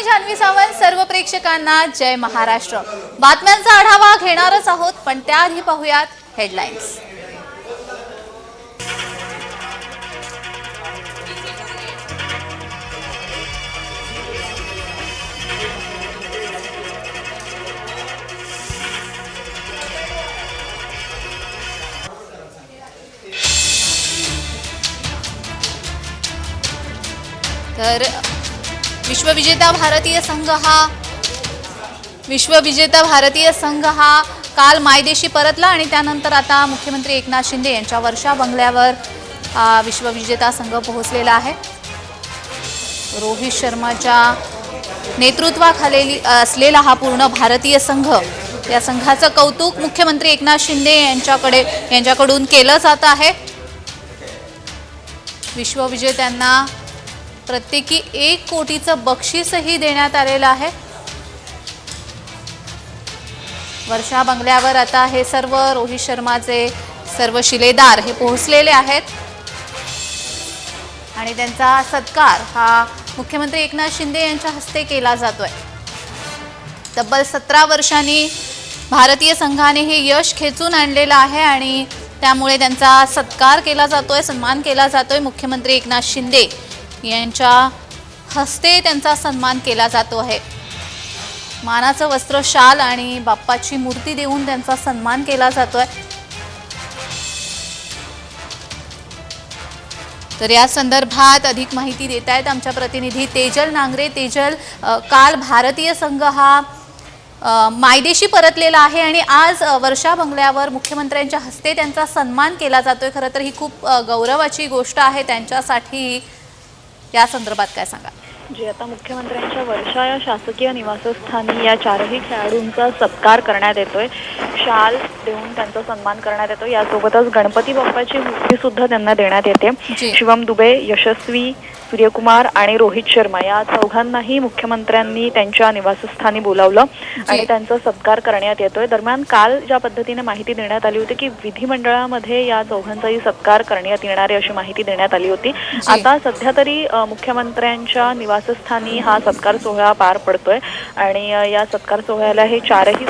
मी जान्हवी सावंत. सर्व प्रेक्षकांना जय महाराष्ट्र. बातम्यांचा आढावा घेणारच आहोत, पण त्याआधी पाहूयात हेडलाईन्स. तर विश्वविजेता भारतीय संघ हा काल मायदेशी परतला आणि त्यानंतर आता मुख्यमंत्री एकनाथ शिंदे यांच्या वर्षा बंगल्यावर विश्वविजेता संघ पोहोचलेला आहे. रोहित शर्माच्या नेतृत्वाखाली असलेला हा पूर्ण भारतीय संघ, या संघाचं कौतुक मुख्यमंत्री एकनाथ शिंदे यांच्याकडून केलं जात आहे. विश्वविजेत्यांना प्रत्येकी 1 कोटीचं बक्षीसही देण्यात आलेलं आहे. वर्षा बंगल्यावर आता हे सर्व रोहित शर्माचे सर्व शिलेदार हे पोहोचलेले आहेत आणि त्यांचा सत्कार हा मुख्यमंत्री एकनाथ शिंदे यांच्या हस्ते केला जातोय. तब्बल 17 वर्षांनी भारतीय संघाने हे यश खेचून आणलेलं आहे आणि त्यामुळे त्यांचा सत्कार केला जातोय, सन्मान केला जातोय. मुख्यमंत्री एकनाथ शिंदे यांच्या हस्ते त्यांचा सन्मान केला जातो आहे. मानाचं वस्त्र, शाल आणि बाप्पाची मूर्ती देऊन त्यांचा सन्मान केला जातोय. तर या संदर्भात अधिक माहिती देत आहेत आमच्या प्रतिनिधी तेजल नांगरे. तेजल, काल भारतीय संघ हा मायदेशी परतलेला आहे आणि आज वर्षा बंगल्यावर मुख्यमंत्र्यांच्या हस्ते त्यांचा सन्मान केला जातोय. खरं तर ही खूप गौरवाची गोष्ट आहे त्यांच्यासाठी. या संदर्भात काय सांगा? जी, आता मुख्यमंत्र्यांच्या वर्षा या शासकीय निवासस्थानी या 4ही खेळाडूंचा सत्कार करण्यात येतोय. शाल देऊन त्यांचा सन्मान करण्यात येतो. यासोबतच गणपती बाप्पाची मूर्ती सुद्धा त्यांना देण्यात येते. शिवम दुबे, यशस्वी, सूर्यकुमार आणि रोहित शर्मा या चौघांनाही मुख्यमंत्र्यांनी त्यांच्या निवासस्थानी बोलावलं आणि त्यांचा सत्कार करण्यात येतोय. दरम्यान काल ज्या पद्धतीने माहिती देण्यात आली होती की विधिमंडळामध्ये या चौघांचाही सत्कार करण्यात येणार आहे अशी माहिती देण्यात आली होती. आता सध्या तरी मुख्यमंत्र्यांच्या निवासस्थानी हा सत्कार सोहळा पार पडतोय आणि या सत्कार सोहळ्याला हे 4ही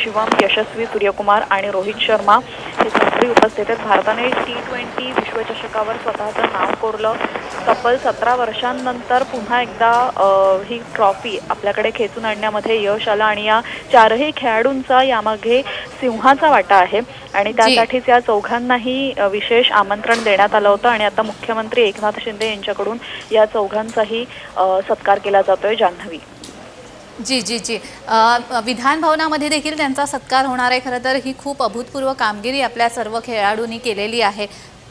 शिवम, यशस्वी, सूर्यकुमार आणि रोहित शर्मा हे सगळे उपस्थित आहेत. भारताने T20 विश्वचषकावर स्वतःचं नाव कोरलं. तब्बल 17 वर्षांनंतर पुन्हा एकदा ही ट्रॉफी आपल्याकडे खेचून आणण्यामध्ये यश आलं आणि या 4ही खेळाडूंचा यामागे सिंहाचा वाटा आहे आणि त्यासाठीच या चौघांनाही विशेष आमंत्रण देण्यात आलं होतं आणि आता मुख्यमंत्री एकनाथ शिंदे यांच्याकडून या चौघांचाही सत्कार केला जातोय. जान्हवी. जी जी जी विधान भवनामध्ये देखील त्यांचा सत्कार होणार आहे. खरं तर ही खूप अभूतपूर्व कामगिरी आपल्या सर्व खेळाडूंनी केलेली आहे.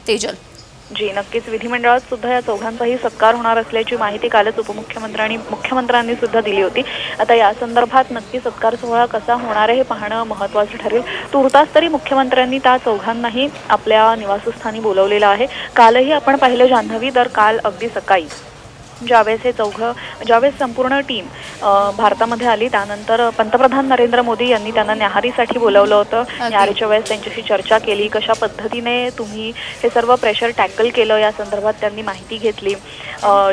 तेजल. जी, नक्कीच विधिमंडळात सुद्धा या चौघांचाही सत्कार होणार असल्याची माहिती कालच मुख्यमंत्र्यांनी सुद्धा दिली होती. आता या संदर्भात नक्की सत्कार सोहळा कसा होणार आहे हे पाहणं महत्त्वाचं ठरेल. तुर्तास तरी मुख्यमंत्र्यांनी त्या चौघांनाही आपल्या निवासस्थानी बोलवलेलं आहे. कालही आपण पाहिलं जान्हवी, तर काल अगदी सकाळी ज्यावेळेस संपूर्ण टीम भारतामध्ये आली त्यानंतर पंतप्रधान नरेंद्र मोदी यांनी त्यांना न्याहारीसाठी बोलावलं होतं. न्याहारीच्या वेळेस त्यांच्याशी चर्चा केली. कशा पद्धतीने तुम्ही हे सर्व प्रेशर टॅकल केलं या संदर्भात त्यांनी माहिती घेतली.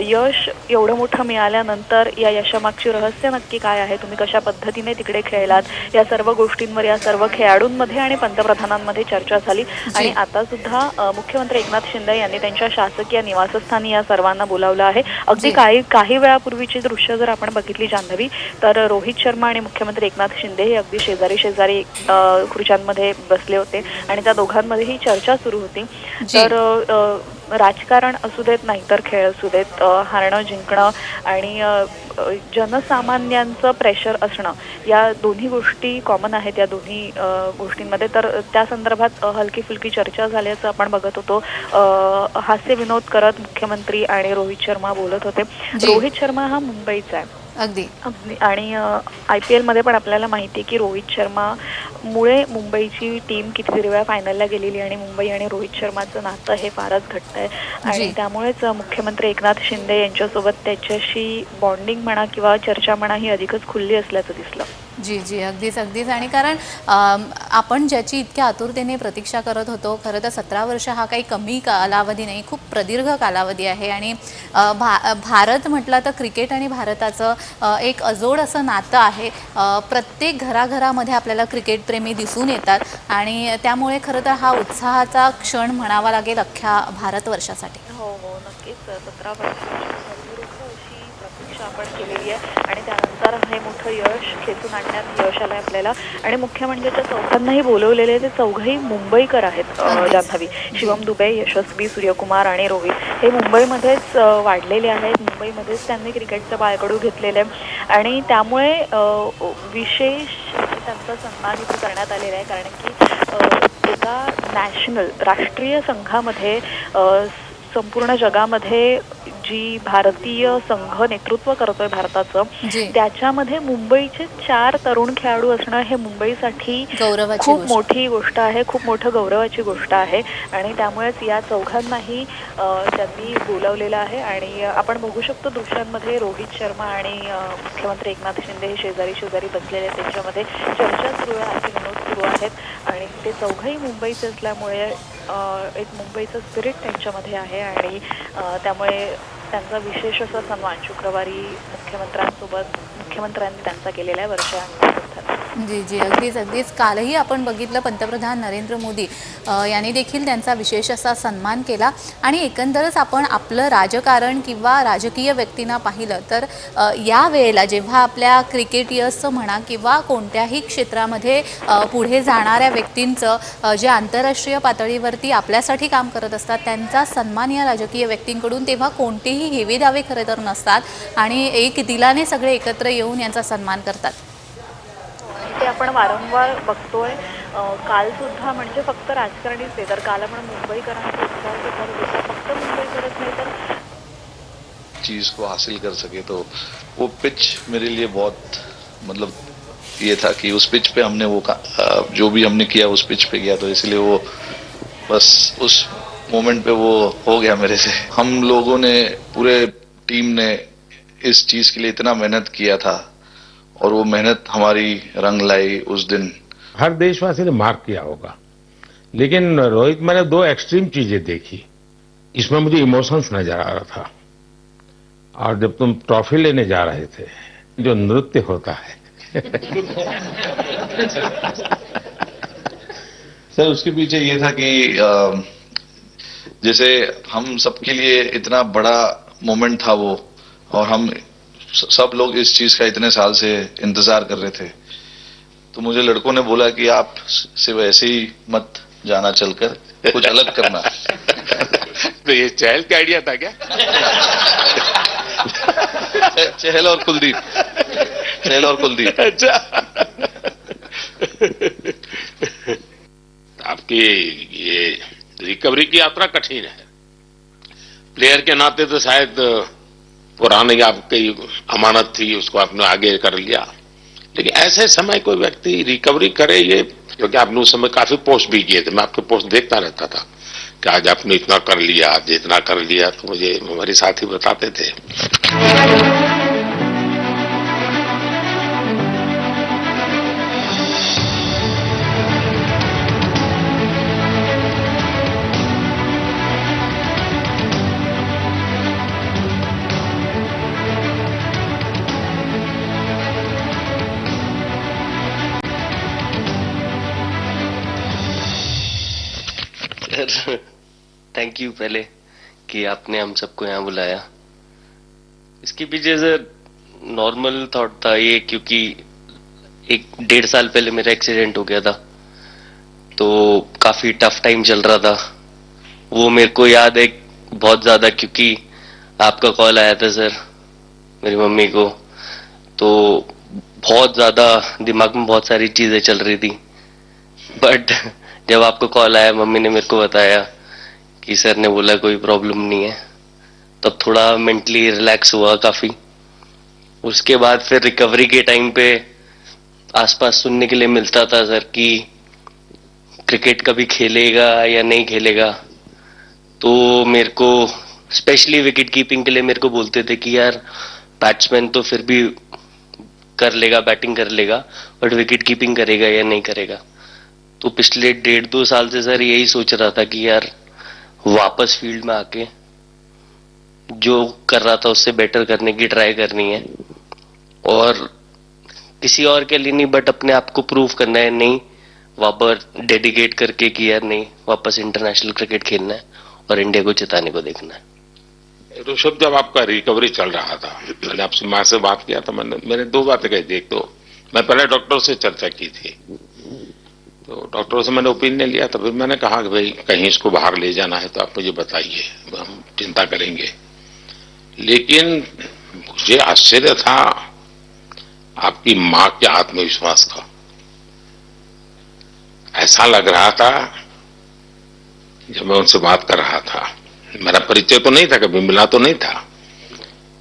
यश एवढं मोठं मिळाल्यानंतर या यशामागची रहस्य नक्की काय आहे, तुम्ही कशा पद्धतीने तिकडे खेळलात, या सर्व गोष्टींवर या सर्व खेळाडूंमध्ये आणि पंतप्रधानांमध्ये चर्चा झाली. आणि आता सुद्धा मुख्यमंत्री एकनाथ शिंदे यांनी त्यांच्या शासकीय निवासस्थानी या सर्वांना बोलावलं आहे. अगदी काही वेळापूर्वीची दृश्य जर आपण बघितली जान्हवी, तर रोहित शर्मा आणि मुख्यमंत्री एकनाथ शिंदे हे अगदी शेजारी खुर्च्यांमध्ये बसले होते आणि त्या दोघांमध्येही चर्चा सुरू होती. तर राजकारण असू देत नाहीतर खेळ असू देत, हारणं जिंकणं आणि जनसामान्यांचं प्रेशर असणं या दोन्ही गोष्टी कॉमन आहेत या दोन्ही गोष्टींमध्ये. तर त्या संदर्भात हलकी फुलकी चर्चा झाल्याचं आपण बघत होतो. हास्य विनोद करत मुख्यमंत्री आणि रोहित शर्मा बोलत होते. रोहित शर्मा हा मुंबईचा आहे अगदी आणि IPL मध्ये पण आपल्याला माहिती आहे की रोहित शर्मामुळे मुंबईची टीम कितीतरी वेळा फायनलला गेलेली आणि मुंबई आणि रोहित शर्माचं नातं हे फारच घट्ट आहे आणि त्यामुळेच मुख्यमंत्री एकनाथ शिंदे यांच्यासोबत त्याच्याशी बॉन्डिंग म्हणा किंवा चर्चा म्हणा ही अधिकच खुल्ली असल्याचं दिसलं. जी जी, अगदीच अगदीच. आणि कारण आपण ज्याची इतक्या आतुरतेने प्रतीक्षा करत होतो, खरं तर 17 वर्ष हा काही कमी कालावधी नाही, खूप प्रदीर्घ कालावधी आहे. आणि भारत म्हटलं तर क्रिकेट आणि भारताचं एक अजोड असं नातं आहे. प्रत्येक घराघरामध्ये आपल्याला क्रिकेटप्रेमी दिसून येतात आणि त्यामुळे खरं तर हा उत्साहाचा क्षण म्हणावा लागेल अख्ख्या भारतवर्षासाठी. हो हो, नक्कीच. 17 वर्षाची प्रदीर्घ अशी प्रतीक्षा आपण केलेली आहे आणि त्यानंतर हे मोठं यश खेचून आणण्यात यश आलंय आपल्याला. आणि मुख्य म्हणजे त्या चौघांनाही बोलवलेले ते चौघही मुंबईकर आहेत. अगदीच. जान्हवी, जी. शिवम दुबे, यशस्वी सूर्यकुमार आणि रोहित हे मुंबईमध्येच वाढलेले आहेत. मुंबईमध्येच त्यांनी क्रिकेटचं बाळकडू घेतलेलं आहे आणि त्यामुळे विशेष त्यांचा सन्मान इथे करण्यात आलेला आहे. कारण की एका नॅशनल राष्ट्रीय संघामध्ये संपूर्ण जगामध्ये जी भारतीय संघ नेतृत्व करतोय भारताचं, जी. त्याच्यामध्ये मुंबईचे 4 तरुण खेळाडू असणं हे मुंबईसाठी गौरवाची खूप गोष्ट. मोठी गोष्ट आहे, खूप मोठं गौरवाची गोष्ट आहे. आणि त्यामुळेच या चौघांनाही त्यांनी बोलावलेलं आहे. आणि आपण बघू शकतो दृश्यांमध्ये रोहित शर्मा आणि मुख्यमंत्री एकनाथ शिंदे हे शेजारी शेजारी बसलेले आहेत. त्यांच्यामध्ये चर्चा सुरू आहे, विनोद सुरू आहेत आणि ते चौघही मुंबईचे असल्यामुळे एक मुंबईचं स्पिरिट त्यांच्यामध्ये आहे. आणि त्यामुळे त्यांचा विशेष असा सन्मान शुक्रवारी मुख्यमंत्र्यांनी त्यांचा केलेला आहे वर्षा. जी जी, अगदीच अगदीच. कालही आपण बघितलं पंतप्रधान नरेंद्र मोदी यांनी देखील त्यांचा विशेष असा सन्मान केला. आणि एकंदरच आपण आपलं राजकारण किंवा राजकीय व्यक्तींना पाहिलं तर या वेळेला जेव्हा आपल्या क्रिकेटियर्सचं म्हणा किंवा कोणत्याही क्षेत्रामध्ये पुढे जाणाऱ्या व्यक्तींचं जे आंतरराष्ट्रीय पातळीवरती आपल्यासाठी काम करत असतात त्यांचा सन्मान या राजकीय व्यक्तींकडून तेव्हा कोणतेही हेवेदावे खरं तर नसतात आणि एक दिलाने सगळे एकत्र येऊन यांचा सन्मान करतात. ते आपण वारंवार बघतोय. काल सुद्धा म्हणजे फक्त राजकारणीच आहे तर काल आपण मुंबईकरांचा उत्साह सुद्धा बघितला. फक्त मुंबईकरच नाही तर चीज को हासिल कर सके तो वो पिच मेरे लिए बहुत मतलब ये था कि उस पिच पे हमने वो जो भी हमने किया उस पिच पे किया तो इसलिए वो बस उस मोमेंट पे वो हो गया मेरे से. हम लोगों ने पूरे टीम ने इस चीज के लिए इतना मेहनत किया था और वो मेहनत हमारी रंग लाई उस दिन. हर देशवासी ने मार्क किया होगा, लेकिन रोहित, मैंने 2 एक्सट्रीम चीजें देखी. इसमें मुझे इमोशंस नजर आ रहा था. और जब तुम ट्रॉफी लेने जा रहे थे, जो नृत्य होता है सर उसके पीछे ये था कि जैसे हम सबके लिए इतना बड़ा मोमेंट था वो और हम सब लोग इस चीज का इतने साल से इंतजार कर रहे थे. तो मुझे लड़कों ने बोला कि आप सिर्फ ऐसे ही मत जाना चलकर कुछ अलग करना. तो ये चहल का आइडिया था क्या? चहल और कुलदीप. अच्छा. आपकी ये रिकवरी की यात्रा कठिन है. प्लेयर के नाते तो शायद पुरानी आपकी अमानत थी, उसको आपने आगे कर लिया. लेकिन ऐसे समय कोई व्यक्ति रिकवरी करे, ये क्योंकि आपने उस समय काफी पोस्ट भी किए थे, मैं आपके पोस्ट देखता रहता था कि आज आपने इतना कर लिया, आज इतना कर लिया, तो मुझे हमारे साथी बताते थे. सर थैंक यू पहले कि आपने हम सबको यहाँ बुलाया. इसके पीछे सर नॉर्मल थॉट था ये, क्योंकि 1-1.5 साल पहले मेरा एक्सीडेंट हो गया था, तो काफी टफ टाइम चल रहा था. वो मेरे को याद है बहुत ज्यादा, क्योंकि आपका कॉल आया था सर मेरी मम्मी को, तो बहुत ज्यादा दिमाग में बहुत सारी चीजें चल रही थी. बट जब आपका कॉल आया, मम्मी ने मेरे को बताया कि सर ने बोला कोई प्रॉब्लम नहीं है, तब थोड़ा मेंटली रिलैक्स हुआ काफी. उसके बाद फिर रिकवरी के टाइम पे आसपास सुनने के लिए मिलता था सर कि क्रिकेट कभी खेलेगा या नहीं खेलेगा. तो मेरे को स्पेशली विकेट कीपिंग के लिए मेरे को बोलते थे कि यार बैट्समैन तो फिर भी कर लेगा, बैटिंग कर लेगा, बट विकेट कीपिंग करेगा या नहीं करेगा। तो पिछले 1.5-2 साल से सर यही सोच रहा था कि यार वापस फील्ड में आके जो कर रहा था उससे बेटर करने की ट्राई करनी है, और किसी और के लिए नहीं बट अपने आप को प्रूव करना है, नहीं वापस डेडिकेट करके कि यार नहीं वापस इंटरनेशनल क्रिकेट खेलना है और इंडिया को जिताने को देखना है। ऋषभ, जब आपका रिकवरी चल रहा था, मैंने आपसे माँ से बात किया था, मैंने 2 बातें कही थी। एक तो मैं पहले डॉक्टर से चर्चा की थी, तो डॉक्टरों से मैंने ओपिनियन लिया था। फिर मैंने कहा कि भाई कहीं इसको बाहर ले जाना है तो आप मुझे बताइए, हम चिंता करेंगे। लेकिन मुझे आश्चर्य था आपकी मां के आत्मविश्वास का। ऐसा लग रहा था जब मैं उनसे बात कर रहा था, मेरा परिचय तो नहीं था, कभी मिला तो नहीं था,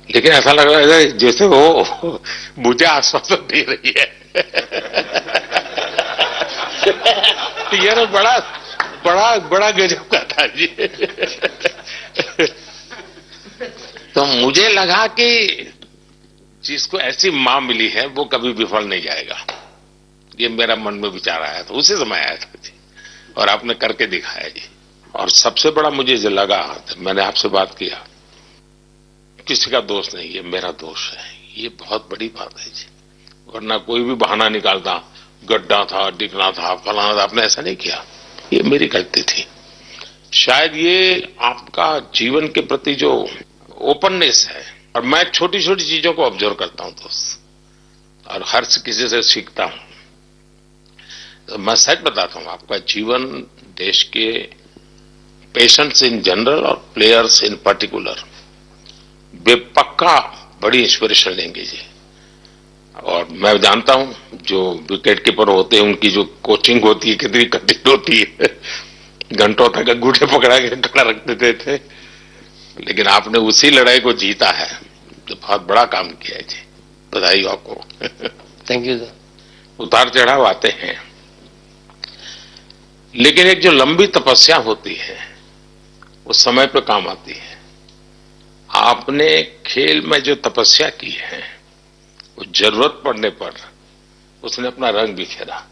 लेकिन ऐसा लग रहा है जैसे वो मुझे आश्वासन दे रही है। यार बड़ा बड़ा बड़ा गजब का था जी। तो मुझे लगा कि जिसको ऐसी मां मिली है वो कभी विफल नहीं जाएगा, ये मेरा मन में विचार आया था, उसी समय आया था जी, और आपने करके दिखाया जी। और सबसे बड़ा मुझे जो लगा, मैंने आपसे बात किया, किसी का दोष नहीं, ये मेरा दोष है, ये बहुत बड़ी बात है जी। वरना कोई भी बहाना निकालता, गड्ढा था, डिगना था, फलाना था, आपने ऐसा नहीं किया, ये मेरी गलती थी। शायद ये आपका जीवन के प्रति जो ओपननेस है, और मैं छोटी छोटी चीजों को ऑब्जर्व करता हूं दोस्त, और हर किसी से सीखता हूं। तो मैं सच बताता हूं, आपका जीवन देश के पेशेंट्स इन जनरल और प्लेयर्स इन पर्टिकुलर वे पक्का बड़ी इंस्पिरेशन लेंगे जी। और मैं जानता हूं जो विकेट कीपर होते हैं उनकी जो कोचिंग होती है कितनी कठिन होती है, घंटों तक अंगूठे पकड़ा के खड़ा रख देते थे, लेकिन आपने उसी लड़ाई को जीता है, तो बहुत बड़ा काम किया है जी, बधाई हो आपको। Thank you sir. उतार चढ़ाव आते हैं, लेकिन एक जो लंबी तपस्या होती है वो समय पे काम आती है। आपने खेल में जो तपस्या की है वो जरूरत पड़ने पर उसने अपना रंग बिखेरा।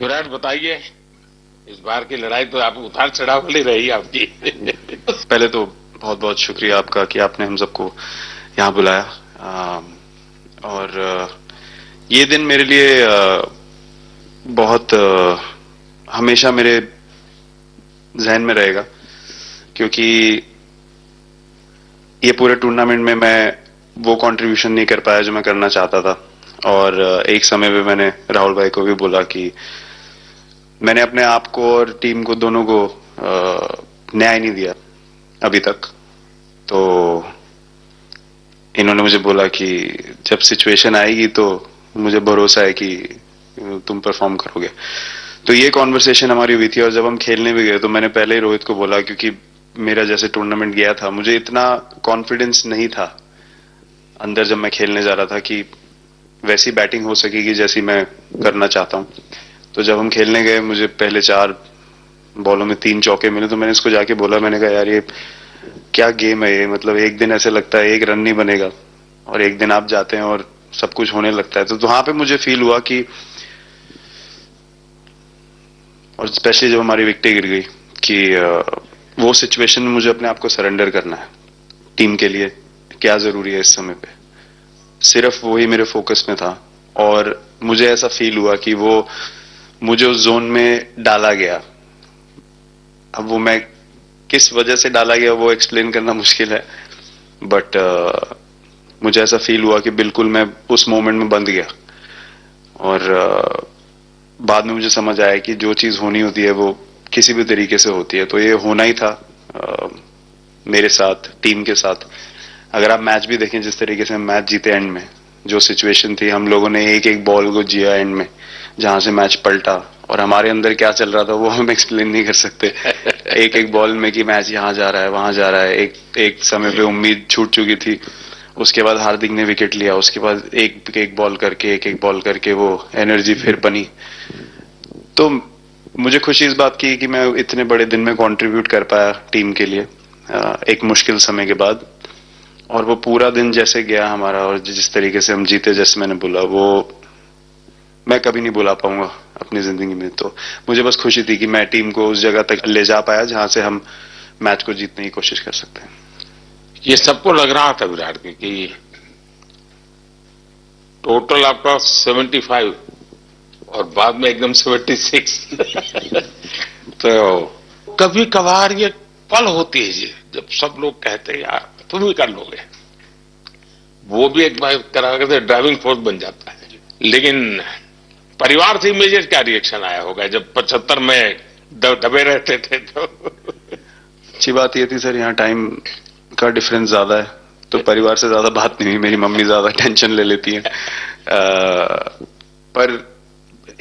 विराट, बताइए, इस बार की लड़ाई तो आप उतार चढ़ाव वाली रही आपकी। पहले तो बहुत बहुत शुक्रिया आपका कि आपने हम सबको यहाँ बुलाया, और ये दिन मेरे लिए बहुत हमेशा मेरे जहन में रहेगा, क्योंकि ये पूरे टूर्नामेंट में मैं वो कंट्रीब्यूशन नहीं कर पाया जो मैं करना चाहता था। और एक समय पे मैंने राहुल भाई को भी बोला कि मैंने अपने आप को और टीम को दोनों को न्याय नहीं दिया अभी तक। तो इन्होंने मुझे बोला कि जब सिचुएशन आएगी तो मुझे भरोसा है कि तुम परफॉर्म करोगे। तो ये कॉन्वर्सेशन हमारी हुई थी, और जब हम खेलने भी गए तो मैंने पहले ही रोहित को बोला, क्योंकि मेरा जैसे टूर्नामेंट गया था मुझे इतना कॉन्फिडेंस नहीं था अंदर जब मैं खेलने जा रहा था कि वैसी बैटिंग हो सकेगी जैसी मैं करना चाहता हूं। तो जब हम खेलने गए मुझे पहले 4 बॉलों में 3 चौके मिले, तो मैंने इसको जाके बोला, मैंने कहा यार ये क्या गेम है ये, मतलब एक दिन ऐसे लगता है 1 रन नहीं बनेगा और एक दिन आप जाते हैं और सब कुछ होने लगता है। तो वहां पे मुझे फील हुआ कि, और स्पेशली जब हमारी विकेट गिर गई, कि वो सिचुएशन में मुझे अपने आप को सरेंडर करना है। टीम के लिए क्या जरूरी है इस समय पे, सिर्फ वही मेरे फोकस में था। और मुझे ऐसा फील हुआ कि वो मुझे उस जोन में डाला गया। अब वो मैं किस वजह से डाला गया वो एक्सप्लेन करना मुश्किल है, बट मुझे ऐसा फील हुआ कि बिल्कुल मैं उस मोमेंट में बंध गया। और बाद में मुझे समझ आया कि जो चीज होनी होती है वो किसी भी तरीके से होती है। तो ये होना ही था मेरे साथ, टीम के साथ। अगर आप मैच भी देखें, जिस तरीके से हम मैच जीते एंड में, जो सिचुएशन थी, हम लोगों ने एक एक बॉल को जिया एंड में, जहां से मैच पलटा और हमारे अंदर क्या चल रहा था वो हम एक्सप्लेन नहीं कर सकते। एक एक बॉल में कि मैच यहाँ जा रहा है वहां जा रहा है, एक समय पे उम्मीद छूट चुकी थी, उसके बाद हार्दिक ने विकेट लिया, उसके बाद एक एक बॉल करके वो एनर्जी फिर बनी। तो मुझे खुशी इस बात की कि मैं इतने बड़े दिन में कंट्रीब्यूट कर पाया टीम के लिए एक मुश्किल समय के बाद। और वो पूरा दिन जैसे गया हमारा और जिस तरीके से हम जीते, जैसे मैंने बोला, वो मैं कभी नहीं भुला पाऊंगा अपनी जिंदगी में। तो मुझे बस खुशी थी कि मैं टीम को उस जगह तक ले जा पाया जहां से हम मैच को जीतने की कोशिश कर सकते हैं। ये सबको लग रहा था विराट के कि टोटल आपका 75 और बाद में एकदम 76। तो कभी कभार ये पल होती है जी जब सब लोग कहते हैं यार तुम ही कर लोगे, वो भी एक बार करा करते ड्राइविंग फोर्स बन जाता है। लेकिन परिवार से इमीडिएट क्या रिएक्शन आया होगा जब 75 में दबे रहते थे? तो अच्छी बात ये थी सर, यहाँ टाइम का डिफरेंस ज्यादा है तो परिवार से ज्यादा बात नहीं हुई। मेरी मम्मी ज्यादा टेंशन ले लेती हैं। पर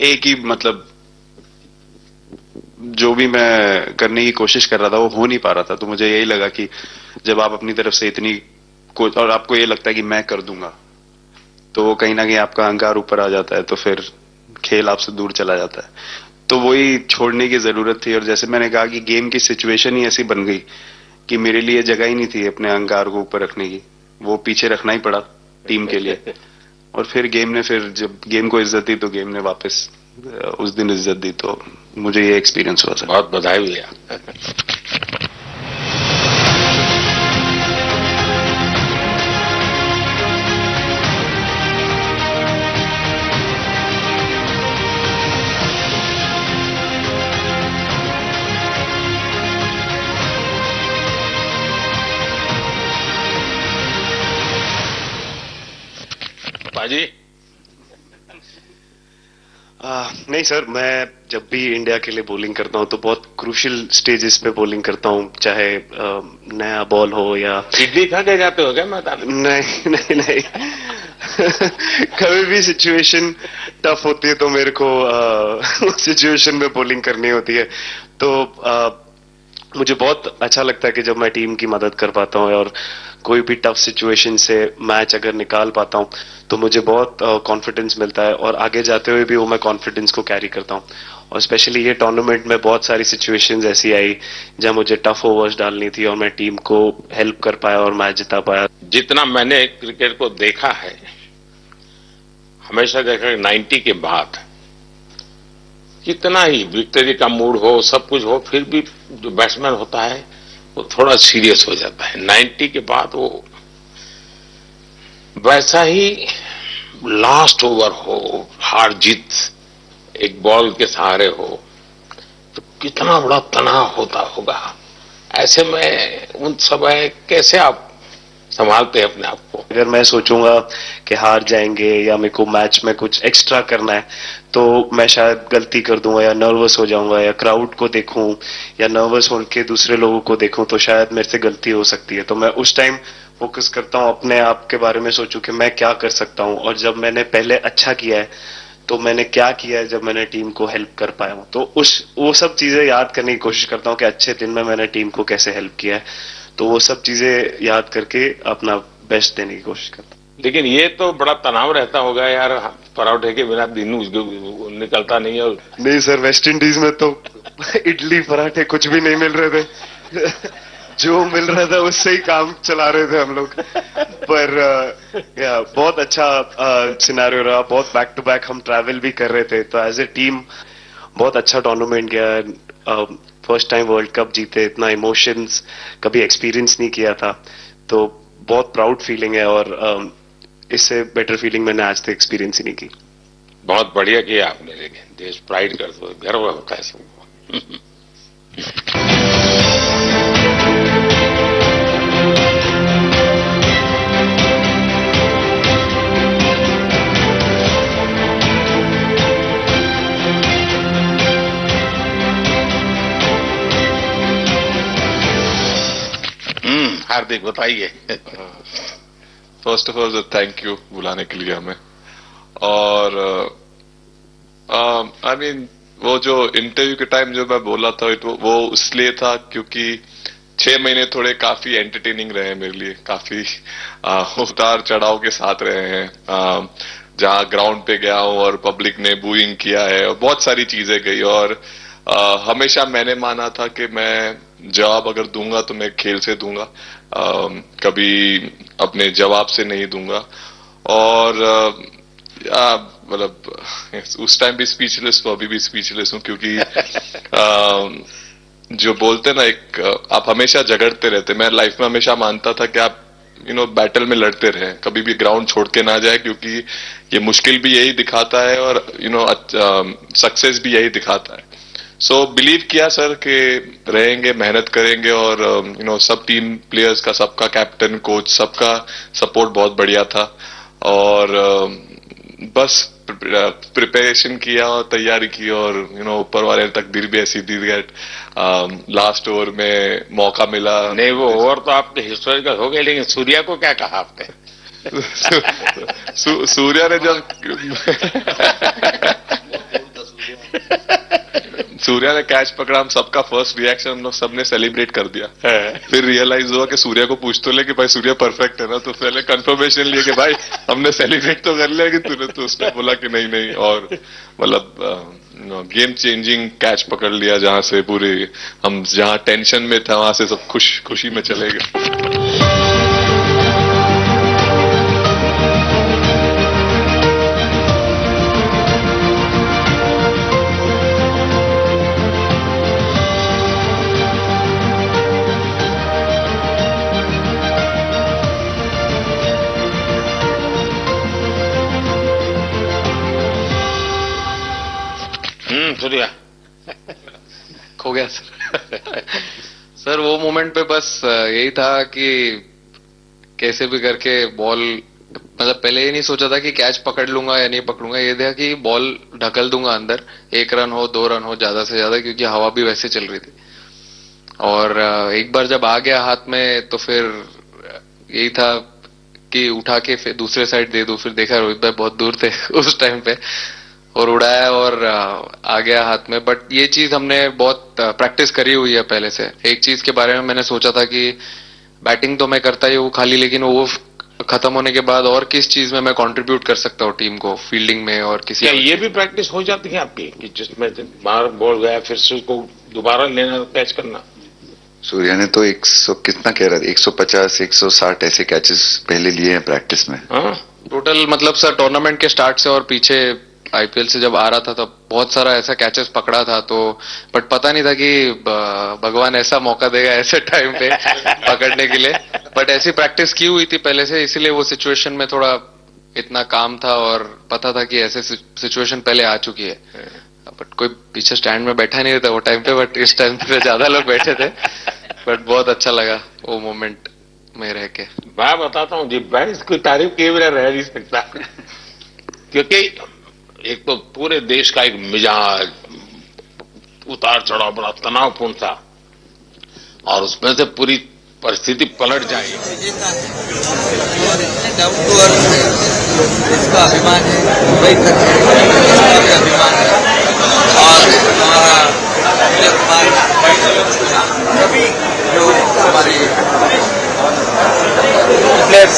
एक ही मतलब जो भी मैं करने की कोशिश कर रहा था वो हो नहीं पा रहा था। तो मुझे यही लगा कि जब आप अपनी तरफ से इतनी और आपको ये लगता है कि मैं कर दूंगा, तो वो कहीं ना कहीं आपका अहंकार ऊपर आ जाता है, तो फिर खेल आपसे दूर चला जाता है। तो वही छोड़ने की जरूरत थी। और जैसे मैंने कहा कि गेम की सिचुएशन ही ऐसी बन गई कि मेरे लिए जगह ही नहीं थी अपने अहंकार को ऊपर रखने की, वो पीछे रखना ही पड़ा टीम के लिए। और फिर गेम ने, फिर जब गेम को इज्जत दी तो गेम ने वापस उस दिन इज्जत दी। तो मुझे ये एक्सपीरियंस हुआ सर। बहुत बधाई भैया। बाजी नहीं सर, मैं जब भी इंडिया के लिए बॉलिंग करता हूं तो बहुत क्रूशियल स्टेजेस पे बॉलिंग करता हूं, चाहे नया बॉल हो या इडली खा के जाते हो क्या मैदान? नहीं कभी भी सिचुएशन टफ होती है तो मेरे को सिचुएशन में बॉलिंग करनी होती है। तो मुझे बहुत अच्छा लगता है कि जब मैं टीम की मदद कर पाता हूं और कोई भी टफ सिचुएशन से मैच अगर निकाल पाता हूं तो मुझे बहुत कॉन्फिडेंस मिलता है और आगे जाते हुए भी वो मैं कॉन्फिडेंस को कैरी करता हूं। और स्पेशली ये टूर्नामेंट में बहुत सारी सिचुएशंस ऐसी आई जहां मुझे टफ ओवर्स डालनी थी और मैं टीम को हेल्प कर पाया और मैच जिता पाया। जितना मैंने क्रिकेट को देखा है, हमेशा देखा 90 के बाद कितना ही विक्ट्री का मूड हो, सब कुछ हो, फिर भी जो बैट्समैन होता है वो थोड़ा सीरियस हो जाता है। 90 के बाद वो वैसा ही लास्ट ओवर हो, हार जीत एक बॉल के सहारे हो, तो कितना बड़ा तनाव होता होगा। ऐसे में उन समय कैसे आप संभालते हैं अपने आप को? अगर मैं सोचूंगा कि हार जाएंगे या मेरे को मैच में कुछ एक्स्ट्रा करना है तो मैं शायद गलती कर दूंगा या नर्वस हो जाऊंगा या क्राउड को देखूं या नर्वस होकर दूसरे लोगों को देखूं तो शायद मेरे से गलती हो सकती है। तो मैं उस टाइम फोकस करता हूं, अपने आप के बारे में सोचूं कि मैं क्या कर सकता हूं और जब मैंने पहले अच्छा किया है तो मैंने क्या किया है जब मैंने टीम को हेल्प कर पाया हूं। तो वो सब चीजें याद करने की कोशिश करता हूं कि अच्छे दिन में मैंने टीम को कैसे हेल्प किया है। तो वो सब चीजें याद करके अपना बेस्ट देने की कोशिश करता हूं। लेकिन ये तो बड़ा तनाव रहता होगा यार, पराठे के बिना दिन निकलता नहीं है। नहीं सर, वेस्ट इंडीज में तो इडली पराठे कुछ भी नहीं मिल रहे थे। जो मिल रहा था उससे ही काम चला रहे थे हम लोग। पर बहुत अच्छा सिनेरियो रहा, बहुत बैक टू बैक हम ट्रैवल भी कर रहे थे। तो एज ए टीम बहुत अच्छा टूर्नामेंट गया। फर्स्ट टाइम वर्ल्ड कप जीते, इतना इमोशंस कभी एक्सपीरियंस नहीं किया था, तो बहुत प्राउड फीलिंग है और इससे बेटर फीलिंग मैंने आज तक एक्सपीरियंस ही नहीं की। बहुत बढ़िया किया आपने, लेकिन देश प्राइड कर दो, गर्व होता है सबको। हार्दिक बताइए। First of all thank you बुलाने के लिए हमें। और आई मीन वो जो इंटरव्यू के टाइम जो मैं बोला था वो इसलिए था क्योंकि 6 महीने थोड़े काफी एंटरटेनिंग रहे हैं मेरे लिए, काफी उतार चढ़ाव के साथ रहे हैं। जहां ग्राउंड पे गया हूं और पब्लिक ने बूइंग किया है और बहुत सारी चीजें गई, और हमेशा मैंने माना था कि मैं जवाब अगर दूंगा तो मैं खेल से दूंगा, कभी अपने जवाब से नहीं दूंगा। और मतलब उस टाइम भी स्पीचलेस हूं, अभी भी स्पीचलेस हूं, क्योंकि जो बोलते ना एक आप हमेशा झगड़ते रहते। मैं लाइफ में हमेशा मानता था कि आप बैटल में लड़ते रहे, कभी भी ग्राउंड छोड़ के ना जाए, क्योंकि ये मुश्किल भी यही दिखाता है और सक्सेस भी यही दिखाता है। सो बिलीव किया सर कि रहेंगे, मेहनत करेंगे, और सब टीम प्लेयर्स का, सबका कैप्टन, कोच, सबका सपोर्ट बहुत बढ़िया था, और बस प्रिपरेशन किया और तैयारी की, और ऊपर वाले तकदीर भी ऐसी दी गट लास्ट ओवर में मौका मिला। नहीं, वो ओवर तो आपके हिस्टोरिकल हो गए, लेकिन सूर्या को क्या कहा आपने? सूर्या ने जब सूर्या ने कैच पकड़ा, हम सबका फर्स्ट रिएक्शन हम लोग सबने सेलिब्रेट कर दिया। फिर रियलाइज हुआ कि सूर्या को पूछ तो ले कि भाई सूर्या परफेक्ट है ना, तो पहले कंफर्मेशन लिए कि भाई हमने सेलिब्रेट तो कर लिया कि तूने, तो उसने बोला कि नहीं, और मतलब गेम चेंजिंग कैच पकड़ लिया, जहां से पूरे हम जहां टेंशन में था वहां से सब खुशी में चले गए। सूर्या खो गया सर। सर वो मोमेंट पे बस यही था कि कैसे भी करके बॉल, मतलब पहले ये नहीं सोचा था कि कैच पकड़ लूंगा या नहीं पकड़ूंगा, ये था कि बॉल ढकल दूंगा अंदर, 1 रन हो 2 रन हो ज्यादा से ज्यादा, क्योंकि हवा भी वैसे चल रही थी। और एक बार जब आ गया हाथ में तो फिर यही था कि उठा के फिर दूसरे साइड दे दूं। फिर देखा रोहित भाई बहुत दूर थे उस टाइम पे, और उड़ाया और आ गया हाथ में। बट ये चीज हमने बहुत प्रैक्टिस करी हुई है पहले से। एक चीज के बारे में मैंने सोचा था कि बैटिंग तो मैं करता ही हूँ खाली, लेकिन वो खत्म होने के बाद और किस चीज में मैं कंट्रीब्यूट कर सकता हूँ टीम को, फील्डिंग में और किसी। क्या ये भी प्रैक्टिस हो जाती है आपकी कि जिसमें बाहर बॉल गया फिर से उसको दोबारा लेना, कैच करना? सूर्या ने तो 100 कितना कह रहा था, 150 160 ऐसे कैचेस पहले लिए हैं प्रैक्टिस में। टोटल मतलब सर टूर्नामेंट के स्टार्ट से और पीछे आईपीएल से जब आ रहा था तब बहुत सारा ऐसा कैचेस पकड़ा था, तो बट पता नहीं था कि भगवान ऐसा मौका देगा ऐसे टाइम पे पकड़ने के लिए। बट ऐसी प्रैक्टिस की हुई थी पहले से, इसीलिए वो सिचुएशन में थोड़ा इतना काम था और पता था कि ऐसे सिचुएशन पहले आ चुकी है। बट कोई पीछे स्टैंड में बैठा नहीं था वो टाइम पे, बट इस टाइम पे ज्यादा लोग बैठे थे। बट बहुत अच्छा लगा वो मोमेंट में रह के। मैं बताता हूँ जी, मैं इसकी तारीफ किए बिना रह नहीं सकता, क्योंकि एक तो पूरे देश का एक मिजाज उतार चढ़ाव बड़ा तनावपूर्ण था, और उसमें से पूरी परिस्थिति पलट जाएगी। डाउन टू अर्थ है, इसका अभिमान है, मुंबई तक है, इसका भी अभिमान है, और हमारा सभी जो हमारे प्लेयर्स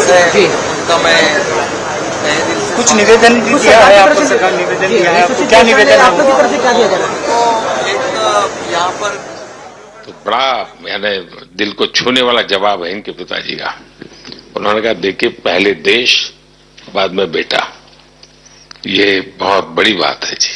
है उनका मैं कुछ निवेदन भी किया है आपको, सरकार निवेदन दिया है आपको, क्या निवेदन आपकी तरफ से क्या दिया जा रहा है? एक यहाँ पर तो बड़ा मैंने दिल को छूने वाला जवाब है इनके पिताजी का। उन्होंने कहा देखिए पहले देश बाद में बेटा, ये बहुत बड़ी बात है जी।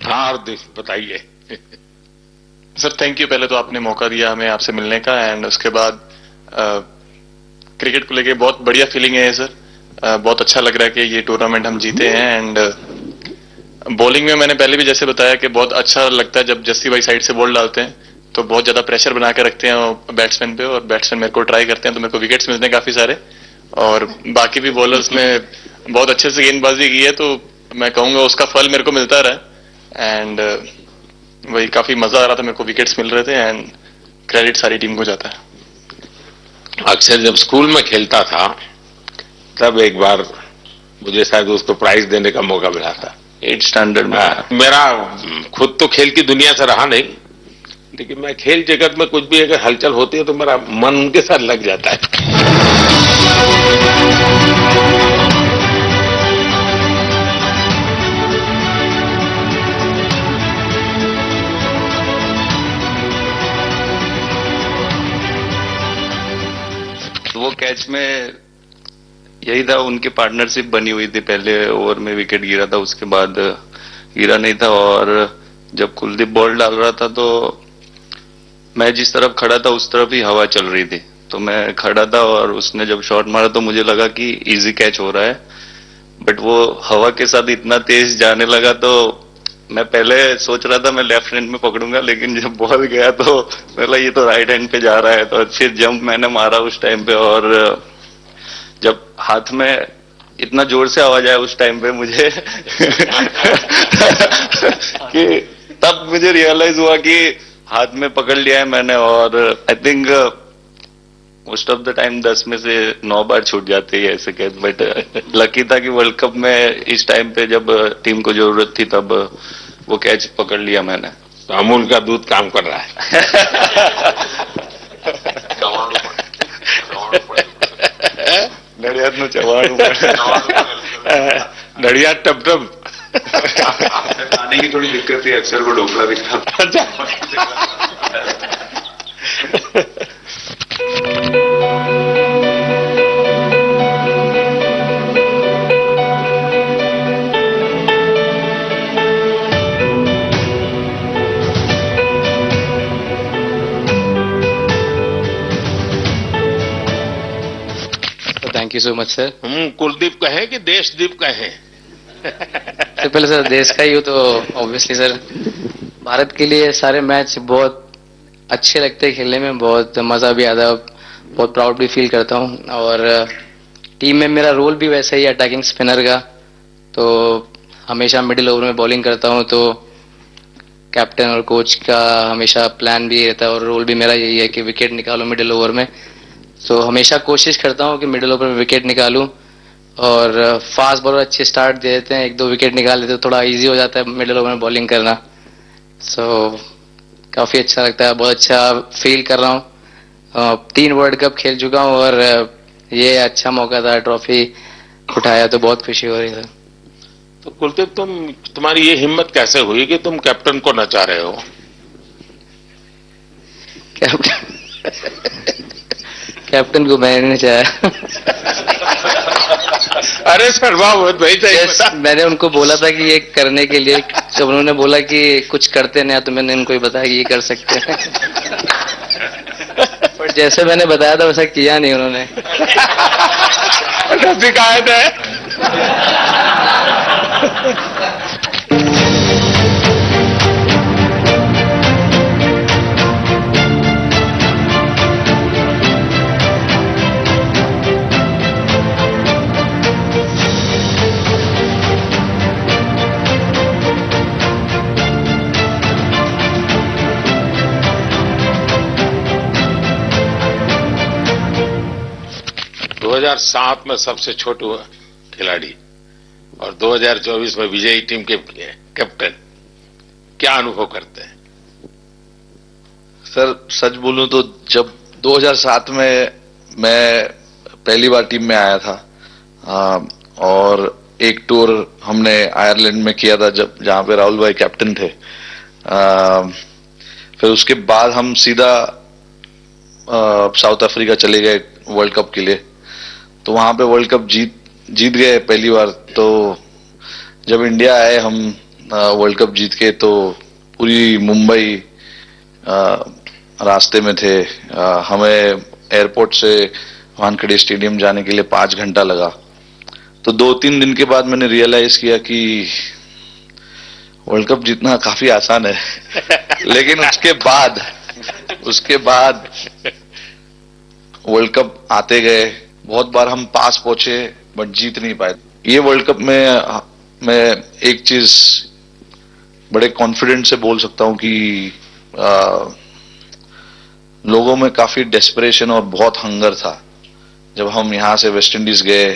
हाँ बताइए। सर थैंक यू, पहले तो आपने मौका दिया हमें आपसे मिलने का, एंड उसके बाद क्रिकेट को लेके बहुत बढ़िया फीलिंग है सर। बहुत अच्छा लग रहा है कि ये टूर्नामेंट हम जीते हैं। एंड बॉलिंग में मैंने पहले भी जैसे बताया कि बहुत अच्छा लगता है जब जस्सी भाई साइड से बॉल डालते हैं, तो बहुत ज्यादा प्रेशर बना के रखते हैं बैट्समैन पे, और बैट्समैन मेरे को ट्राई करते हैं, तो मेरे को विकेट्स मिलते हैं काफी सारे। और बाकी भी बॉलर्स ने बहुत अच्छे से गेंदबाजी की है, तो मैं कहूंगा उसका फल मेरे को मिलता रहा एंड वही काफी मजा आ रहा था, मेरे को विकेट्स मिल रहे थे एंड क्रेडिट सारी टीम को जाता है। अक्सर जब स्कूल में खेलता था तब एक बार मुझे शायद उसको प्राइज देने का मौका मिला था 8th स्टैंडर्ड में। मेरा खुद तो खेल की दुनिया से रहा नहीं, लेकिन मैं खेल जगत में कुछ भी अगर हलचल होती है तो मेरा मन उनके साथ लग जाता है। वो कैच में यही था, उनकी पार्टनरशिप बनी हुई थी, पहले ओवर में विकेट गिरा था, उसके बाद गिरा नहीं था, और जब कुलदीप बॉल डाल रहा था तो मैं जिस तरफ खड़ा था उस तरफ ही हवा चल रही थी, तो मैं खड़ा था और उसने जब शॉट मारा तो मुझे लगा कि इजी कैच हो रहा है, बट वो हवा के साथ इतना तेज जाने लगा तो मैं पहले सोच रहा था मैं लेफ्ट हैंड में पकड़ूंगा, लेकिन जब बॉल गया तो मेरा ये तो राइट हैंड पे जा रहा है, तो फिर जंप मैंने मारा उस टाइम पे, और जब हाथ में इतना जोर से आवाज आया उस टाइम पे मुझे कि तब मुझे रियलाइज हुआ कि हाथ में पकड़ लिया है मैंने, और I think most of the time 10 में से 9 बार छूट जाते हैं ऐसे कैच, बट लकी था कि वर्ल्ड कप में इस टाइम पे जब टीम को जरूरत थी तब वो कैच पकड़ लिया मैंने। तो अमूल का दूध काम कर रहा है। नड़ियाद नु चवाणु नड़ियाद टप टप खाने की थोड़ी दिक्कत है, अक्सर वो ढोकला भी खाता। Thank you so much sir. Kuldeep कहें कि देशदीप कहें? तो पहले सर देश का ही हो तो ऑब्वियसली सर भारत के लिए सारे मैच बहुत अच्छे लगते हैं खेलने में, बहुत मजा भी आता है, बहुत प्राउड भी फील करता हूँ, और टीम में मेरा रोल भी वैसा ही अटैकिंग स्पिनर का, तो हमेशा मिडिल ओवर में बॉलिंग करता हूँ, तो कैप्टन और कोच का हमेशा प्लान भी रहता है और रोल भी मेरा यही है कि विकेट निकालो मिडिल ओवर में, तो हमेशा कोशिश करता हूँ कि मिडिल ओवर में विकेट निकालूं, और फास्ट बॉलर अच्छे स्टार्ट दे देते हैं, 1-2 विकेट निकाल देते हैं, थोड़ा इजी हो जाता है मिडिल ओवर में बॉलिंग करना, सो काफ़ी अच्छा लगता है, बहुत अच्छा फील कर रहा हूँ। 3 वर्ल्ड कप खेल चुका हूँ और ये अच्छा मौका था, ट्रॉफी उठाया तो बहुत खुशी हो रही है। तो कुलदीप तुम्हारी ये हिम्मत कैसे हुई कि तुम कैप्टन को नचा रहे हो? कैप्टन को मैंने नचाया। अरे सर वाह भाई, मैंने उनको बोला था कि ये करने के लिए, जब उन्होंने बोला कि कुछ करते नहीं तो मैंने उनको ही बताया कि ये कर सकते हैं, पर जैसे मैंने बताया था वैसा किया नहीं उन्होंने। शिकायत है। 2007 में सबसे छोटे खिलाड़ी और 2024 में विजयी टीम के कैप्टन, क्या अनुभव करते हैं? सर सच बोलूं तो जब 2007 में मैं पहली बार टीम में आया था और एक टूर हमने आयरलैंड में किया था जहां पे राहुल भाई कैप्टन थे, फिर उसके बाद हम सीधा साउथ अफ्रीका चले गए वर्ल्ड कप के लिए, तो वहां पे वर्ल्ड कप जीत गए पहली बार। तो जब इंडिया आए हम वर्ल्ड कप जीत के, तो पूरी मुंबई रास्ते में थे, हमें एयरपोर्ट से वानखेड़े स्टेडियम जाने के लिए 5 घंटा लगा। तो 2-3 दिन के बाद मैंने रियलाइज किया कि वर्ल्ड कप जीतना काफी आसान है। लेकिन उसके बाद वर्ल्ड कप आते गए बहुत बार हम पास पहुंचे बट जीत नहीं पाए। ये वर्ल्ड कप में मैं एक चीज बड़े कॉन्फिडेंट से बोल सकता हूं कि लोगों में काफी डेस्परेशन और बहुत हंगर था। जब हम यहां से वेस्ट इंडीज गए,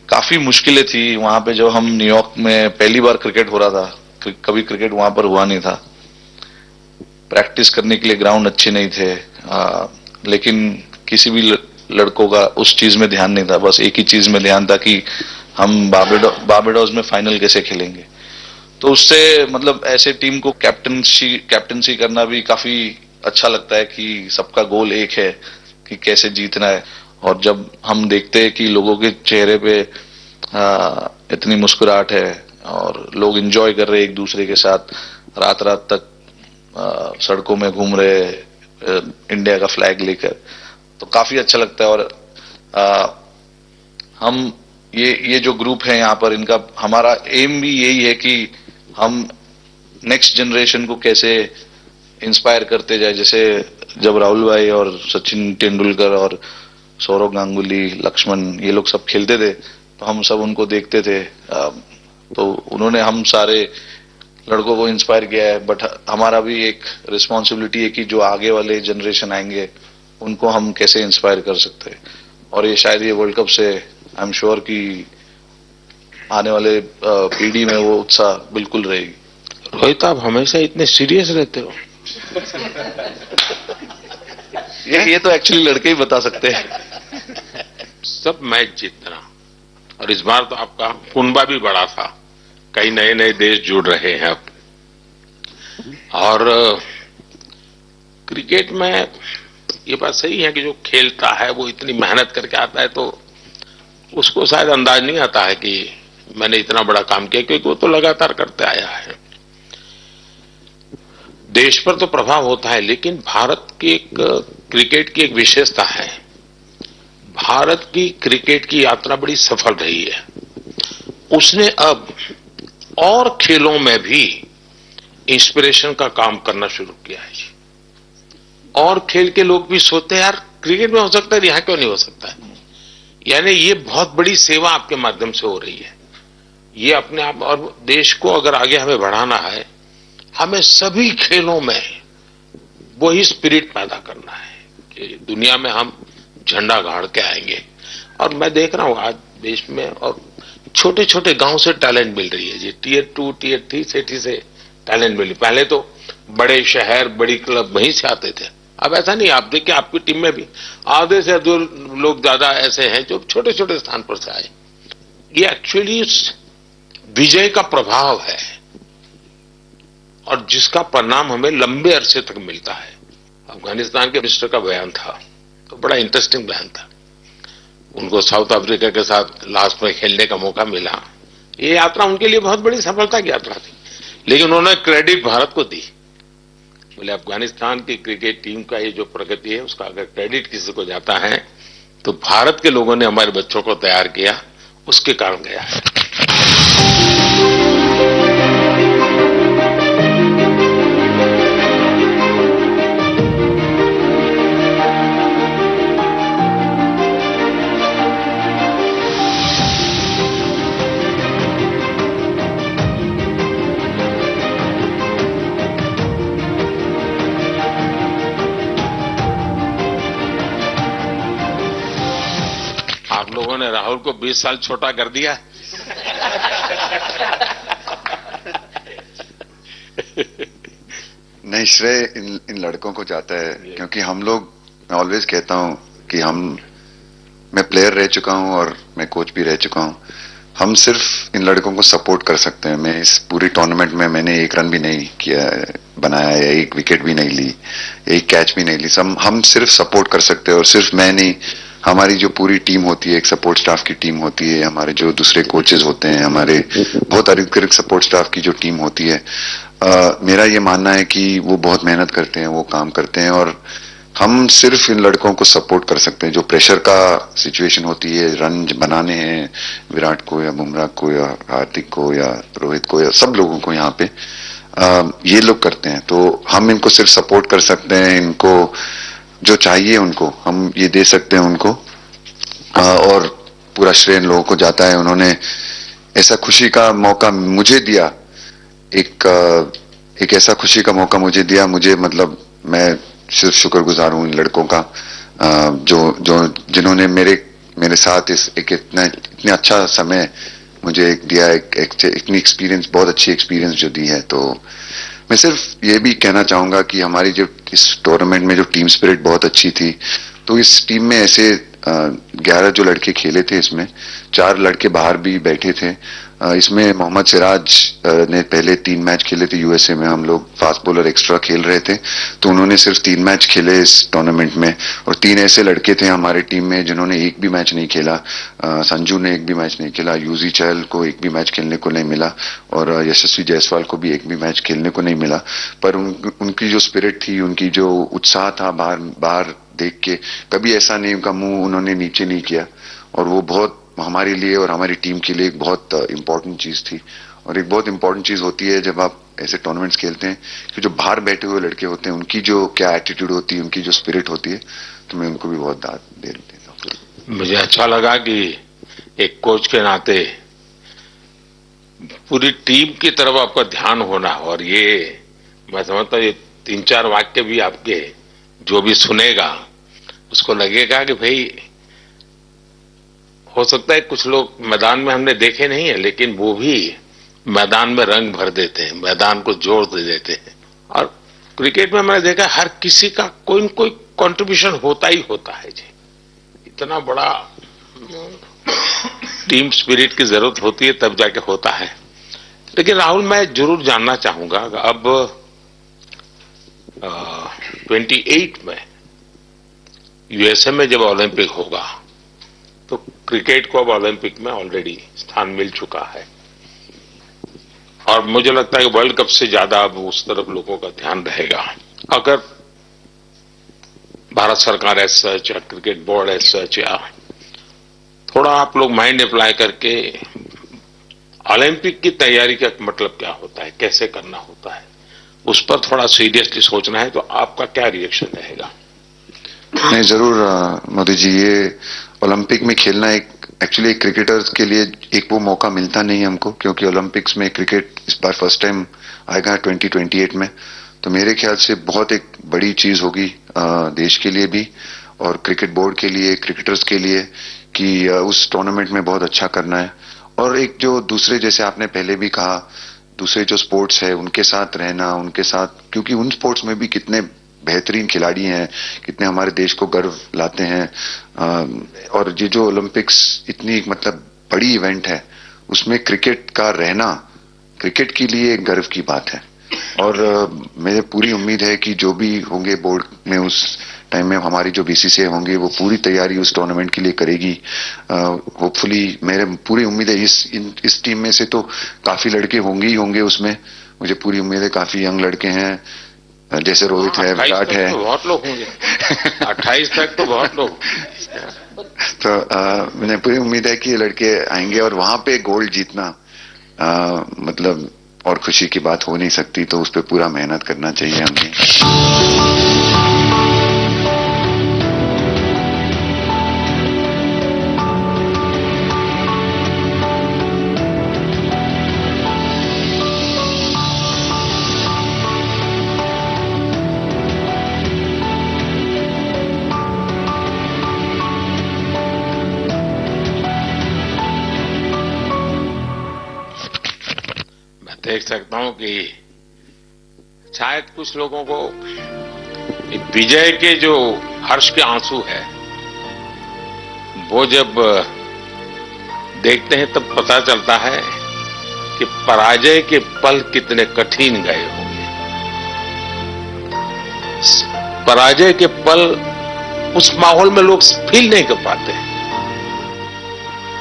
काफी मुश्किलें थी वहां पे। जब हम न्यूयॉर्क में पहली बार क्रिकेट हो रहा था, कभी क्रिकेट वहां पर हुआ नहीं था, प्रैक्टिस करने के लिए ग्राउंड अच्छे नहीं थे, लेकिन किसी भी लड़कों का उस चीज में ध्यान नहीं था। बस एक ही चीज में ध्यान था कि हम बारबाडोस में फाइनल कैसे खेलेंगे। तो उससे मतलब ऐसे टीम को कैप्टनसी करना भी काफी अच्छा लगता है कि सबका गोल एक है कि कैसे जीतना है। और जब हम देखते हैं कि लोगों के चेहरे पे इतनी मुस्कुराहट है और लोग एंजॉय कर रहे हैं एक दूसरे के साथ, रात रात तक सड़कों में घूम रहे इंडिया का फ्लैग लेकर, तो काफी अच्छा लगता है। और हम ये जो ग्रुप है यहाँ पर, इनका हमारा एम भी यही है कि हम नेक्स्ट जनरेशन को कैसे इंस्पायर करते जाए। जैसे जब राहुल भाई और सचिन तेंदुलकर और सौरव गांगुली, लक्ष्मण, ये लोग सब खेलते थे तो हम सब उनको देखते थे, तो उन्होंने हम सारे लड़कों को इंस्पायर किया है। बट हमारा भी एक रिस्पॉन्सिबिलिटी है कि जो आगे वाले जनरेशन आएंगे उनको हम कैसे इंस्पायर कर सकते हैं। और ये शायद ये वर्ल्ड कप से आई एम श्योर कि आने वाले पीढ़ी में वो उत्साह बिल्कुल रहेगी। रोहित, आप हमेशा इतने सीरियस रहते हो। ये तो एक्चुअली लड़के ही बता सकते हैं। सब मैच जीतना, और इस बार तो आपका कुनबा भी बड़ा था, कई नए नए देश जुड़ रहे हैं अब। और क्रिकेट में ये बात सही है कि जो खेलता है वो इतनी मेहनत करके आता है, तो उसको शायद अंदाज नहीं आता है कि मैंने इतना बड़ा काम किया, क्योंकि वो तो लगातार करते आया है। देश पर तो प्रभाव होता है, लेकिन भारत की एक क्रिकेट की एक विशेषता है, भारत की क्रिकेट की यात्रा बड़ी सफल रही है। उसने अब और खेलों में भी इंस्पिरेशन का काम करना शुरू किया है। और खेल के लोग भी सोचते हैं यार क्रिकेट में हो सकता है, यहां क्यों नहीं हो सकता है। यानी ये बहुत बड़ी सेवा आपके माध्यम से हो रही है। ये अपने आप, और देश को अगर आगे हमें बढ़ाना है, हमें सभी खेलों में वही स्पिरिट पैदा करना है कि दुनिया में हम झंडा गाड़ के आएंगे। और मैं देख रहा हूं आज देश में और छोटे छोटे गांव से टैलेंट मिल रही है जी। टियर 2 टियर 3 सिटी से टैलेंट मिली। पहले तो बड़े शहर, बड़ी क्लब वहीं से आते थे, अब ऐसा नहीं। आप देखिए आपकी टीम में भी आधे से दो लोग ज्यादा ऐसे हैं जो छोटे छोटे स्थान पर से आए। ये एक्चुअली विजय का प्रभाव है और जिसका परिणाम हमें लंबे अरसे तक मिलता है। अफगानिस्तान के मिनिस्टर का बयान था, तो बड़ा इंटरेस्टिंग बयान था। उनको साउथ अफ्रीका के साथ लास्ट में खेलने का मौका मिला। ये यात्रा उनके लिए बहुत बड़ी सफलता की यात्रा थी, लेकिन उन्होंने क्रेडिट भारत को दी। बोले अफगानिस्तान की क्रिकेट टीम का ये जो प्रगति है, उसका अगर क्रेडिट किसी को जाता है तो भारत के लोगों ने हमारे बच्चों को तैयार किया, उसके कारण गया है। आप लोगों ने राहुल को 20 साल छोटा कर दिया। नहीं, श्रेय इन लड़कों को जाता है, क्योंकि हम लोग, मैं ऑलवेज कहता हूं कि मैं प्लेयर रह चुका हूं और मैं कोच भी रह चुका हूं। हम सिर्फ इन लड़कों को सपोर्ट कर सकते हैं। मैं इस पूरी टूर्नामेंट में मैंने एक रन भी नहीं किया, बनाया है, एक विकेट भी नहीं ली, एक कैच भी नहीं ली। हम सिर्फ सपोर्ट कर सकते हैं। और सिर्फ मैं नहीं, हमारी जो पूरी टीम होती है, एक सपोर्ट स्टाफ की टीम होती है, हमारे जो दूसरे कोचेज होते हैं, हमारे बहुत अधिकृत सपोर्ट स्टाफ की जो टीम होती है, मेरा ये मानना है कि वो बहुत मेहनत करते हैं, वो काम करते हैं। और हम सिर्फ इन लड़कों को सपोर्ट कर सकते हैं। जो प्रेशर का सिचुएशन होती है, रन बनाने हैं विराट को या बुमराह को या हार्दिक को या रोहित को या सब लोगों को, यहाँ पे ये लोग करते हैं। तो हम इनको सिर्फ सपोर्ट कर सकते हैं, इनको जो चाहिए उनको हम ये दे सकते हैं उनको, और पूरा श्रेय इन लोगों को जाता है। उन्होंने ऐसा खुशी का मौका मुझे दिया, एक ऐसा खुशी का मौका मुझे दिया। मुझे मतलब मैं सिर्फ शुक्रगुजार हूं इन लड़कों का, जिन्होंने मेरे साथ इतना अच्छा समय मुझे दिया, इतनी एक्सपीरियंस, बहुत अच्छी एक्सपीरियंस जो दी है। तो मैं सिर्फ ये भी कहना चाहूंगा कि हमारी जो इस टूर्नामेंट में जो टीम स्पिरिट बहुत अच्छी थी। तो इस टीम में ऐसे 11 जो लड़के खेले थे, इसमें 4 लड़के बाहर भी बैठे थे। इसमें मोहम्मद सिराज ने पहले 3 मैच खेले थे यूएसए में, हम लोग फास्ट बॉलर एक्स्ट्रा खेल रहे थे, तो उन्होंने सिर्फ 3 मैच खेले इस टूर्नामेंट में। और 3 ऐसे लड़के थे हमारे टीम में जिन्होंने एक भी मैच नहीं खेला। संजू ने एक भी मैच नहीं खेला, यूजी चहल को एक भी मैच खेलने को नहीं मिला, और यशस्वी जायसवाल को भी एक भी मैच खेलने को नहीं मिला। पर उनकी जो स्पिरिट थी, उनकी जो उत्साह था, बाहर देख के कभी ऐसा नहीं, उनका मुंह उन्होंने नीचे नहीं किया, और वो बहुत हमारे लिए और हमारी टीम के लिए एक बहुत इंपॉर्टेंट चीज थी। और एक बहुत इंपॉर्टेंट चीज होती है जब आप ऐसे टूर्नामेंट्स खेलते हैं कि जो बाहर बैठे हुए लड़के होते हैं, उनकी जो क्या एटीट्यूड होती है, उनकी जो स्पिरिट होती है, तो मैं उनको भी बहुत दाद दे देता हूँ। मुझे अच्छा लगा कि एक कोच के नाते पूरी टीम की तरफ आपका ध्यान होना, और ये मैं समझता हूँ ये 3-4 वाक्य भी आपके जो भी सुनेगा उसको लगेगा कि भाई हो सकता है कुछ लोग मैदान में हमने देखे नहीं है, लेकिन वो भी मैदान में रंग भर देते हैं, मैदान को जोड़ दे देते हैं। और क्रिकेट में मैंने देखा हर किसी का कोई न कोई कंट्रीब्यूशन होता ही होता है जी। इतना बड़ा टीम स्पिरिट की जरूरत होती है तब जाके होता है। लेकिन राहुल, मैं जरूर जानना चाहूंगा, अब 28 में यूएसए में जब ओलंपिक होगा तो क्रिकेट को अब ओलंपिक में ऑलरेडी स्थान मिल चुका है, और मुझे लगता है कि वर्ल्ड कप से ज्यादा अब उस तरफ लोगों का ध्यान रहेगा। अगर भारत सरकार एज सच या क्रिकेट बोर्ड एज सच या थोड़ा आप लोग माइंड अप्लाई करके ओलंपिक की तैयारी का मतलब क्या होता है, कैसे करना होता है, उस पर थोड़ा सीरियसली सोचना है, तो आपका क्या रिएक्शन रहेगा? नहीं, जरूर मोदी जी, ये ओलंपिक में खेलना एक्चुअली क्रिकेटर्स के लिए एक वो मौका मिलता नहीं हमको, क्योंकि ओलंपिक्स में क्रिकेट इस बार फर्स्ट टाइम आएगा 2028 में। तो मेरे ख्याल से बहुत एक बड़ी चीज होगी देश के लिए भी और क्रिकेट बोर्ड के लिए, क्रिकेटर्स के लिए, कि उस टूर्नामेंट में बहुत अच्छा करना है। और एक जो दूसरे, जैसे आपने पहले भी कहा, दूसरे जो स्पोर्ट्स है उनके साथ रहना, उनके साथ, क्योंकि उन स्पोर्ट्स में भी कितने बेहतरीन खिलाड़ी हैं, कितने हमारे देश को गर्व लाते हैं। और ये जो ओलंपिक्स इतनी मतलब बड़ी इवेंट है, उसमें क्रिकेट का रहना क्रिकेट के लिए एक गर्व की बात है। और मुझे पूरी उम्मीद है कि जो भी होंगे बोर्ड में उस टाइम में, हमारी जो बीसीसीआई होंगे वो पूरी तैयारी उस टूर्नामेंट के लिए करेगी। होपफुली मेरे पूरी उम्मीद है इस टीम में से तो काफी लड़के होंगे ही होंगे उसमें, मुझे पूरी उम्मीद है। काफी यंग लड़के हैं, जैसे रोहित है, विराट है, तो बहुत लोग होंगे 28 तक तो बहुत लोग। तो मुझे पूरी उम्मीद है कि ये लड़के आएंगे और वहां पे गोल्ड जीतना मतलब और खुशी की बात हो नहीं सकती, तो उस पर पूरा मेहनत करना चाहिए हमें। देख सकता हूं कि शायद कुछ लोगों को विजय के जो हर्ष के आंसू है वो जब देखते हैं तब पता चलता है कि पराजय के पल कितने कठिन गए होंगे। पराजय के पल उस माहौल में लोग फील नहीं कर पाते,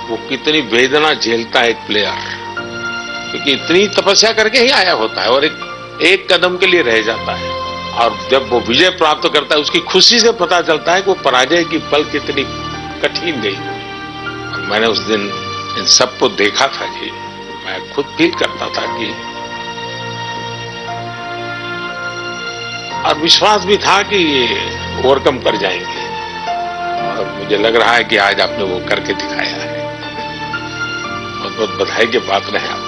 वो कितनी वेदना झेलता है एक प्लेयर, क्योंकि इतनी तपस्या करके ही आया होता है और एक कदम के लिए रह जाता है। और जब वो विजय प्राप्त करता है, उसकी खुशी से पता चलता है कि वो पराजय की पल कितनी कठिन गई। और मैंने उस दिन इन सबको देखा था जी, मैं खुद फील करता था कि और विश्वास भी था कि ये ओवरकम कर जाएंगे, और मुझे लग रहा है कि आज आपने वो करके दिखाया है। बहुत बहुत बधाई के पात्र हैं आप।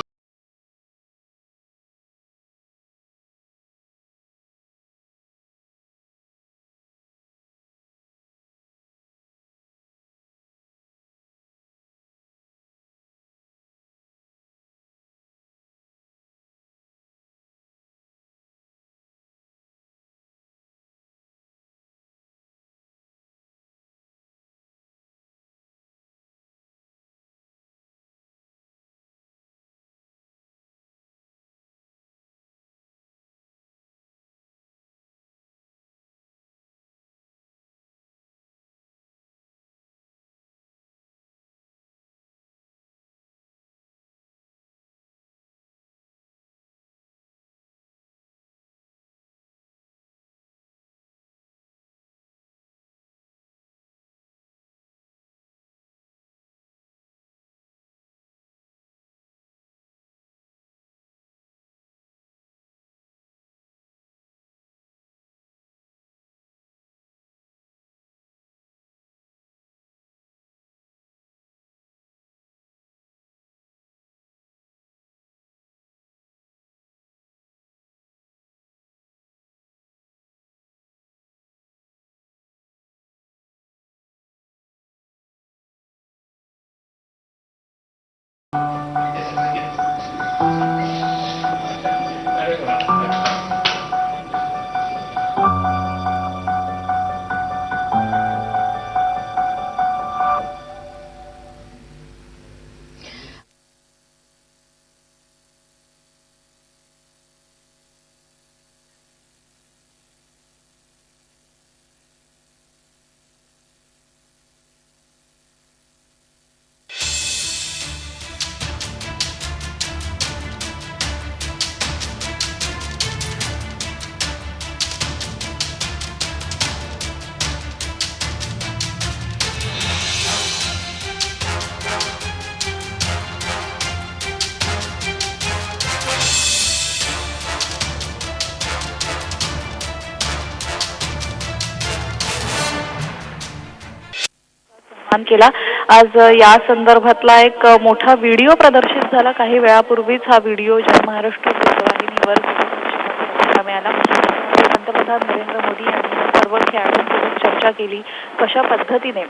सन्मान केला। आज या संदर्भातला एक मोठा व्हिडिओ प्रदर्शित झाला काही वेळापूर्वीच। हा व्हिडिओ जय महाराष्ट्र वृत्तवाहिनीवर बघायला मिळाला। पंतप्रधान नरेंद्र मोदी यांनी सर्व खेळाडूंसोबत चर्चा केली, कशा पद्धतीने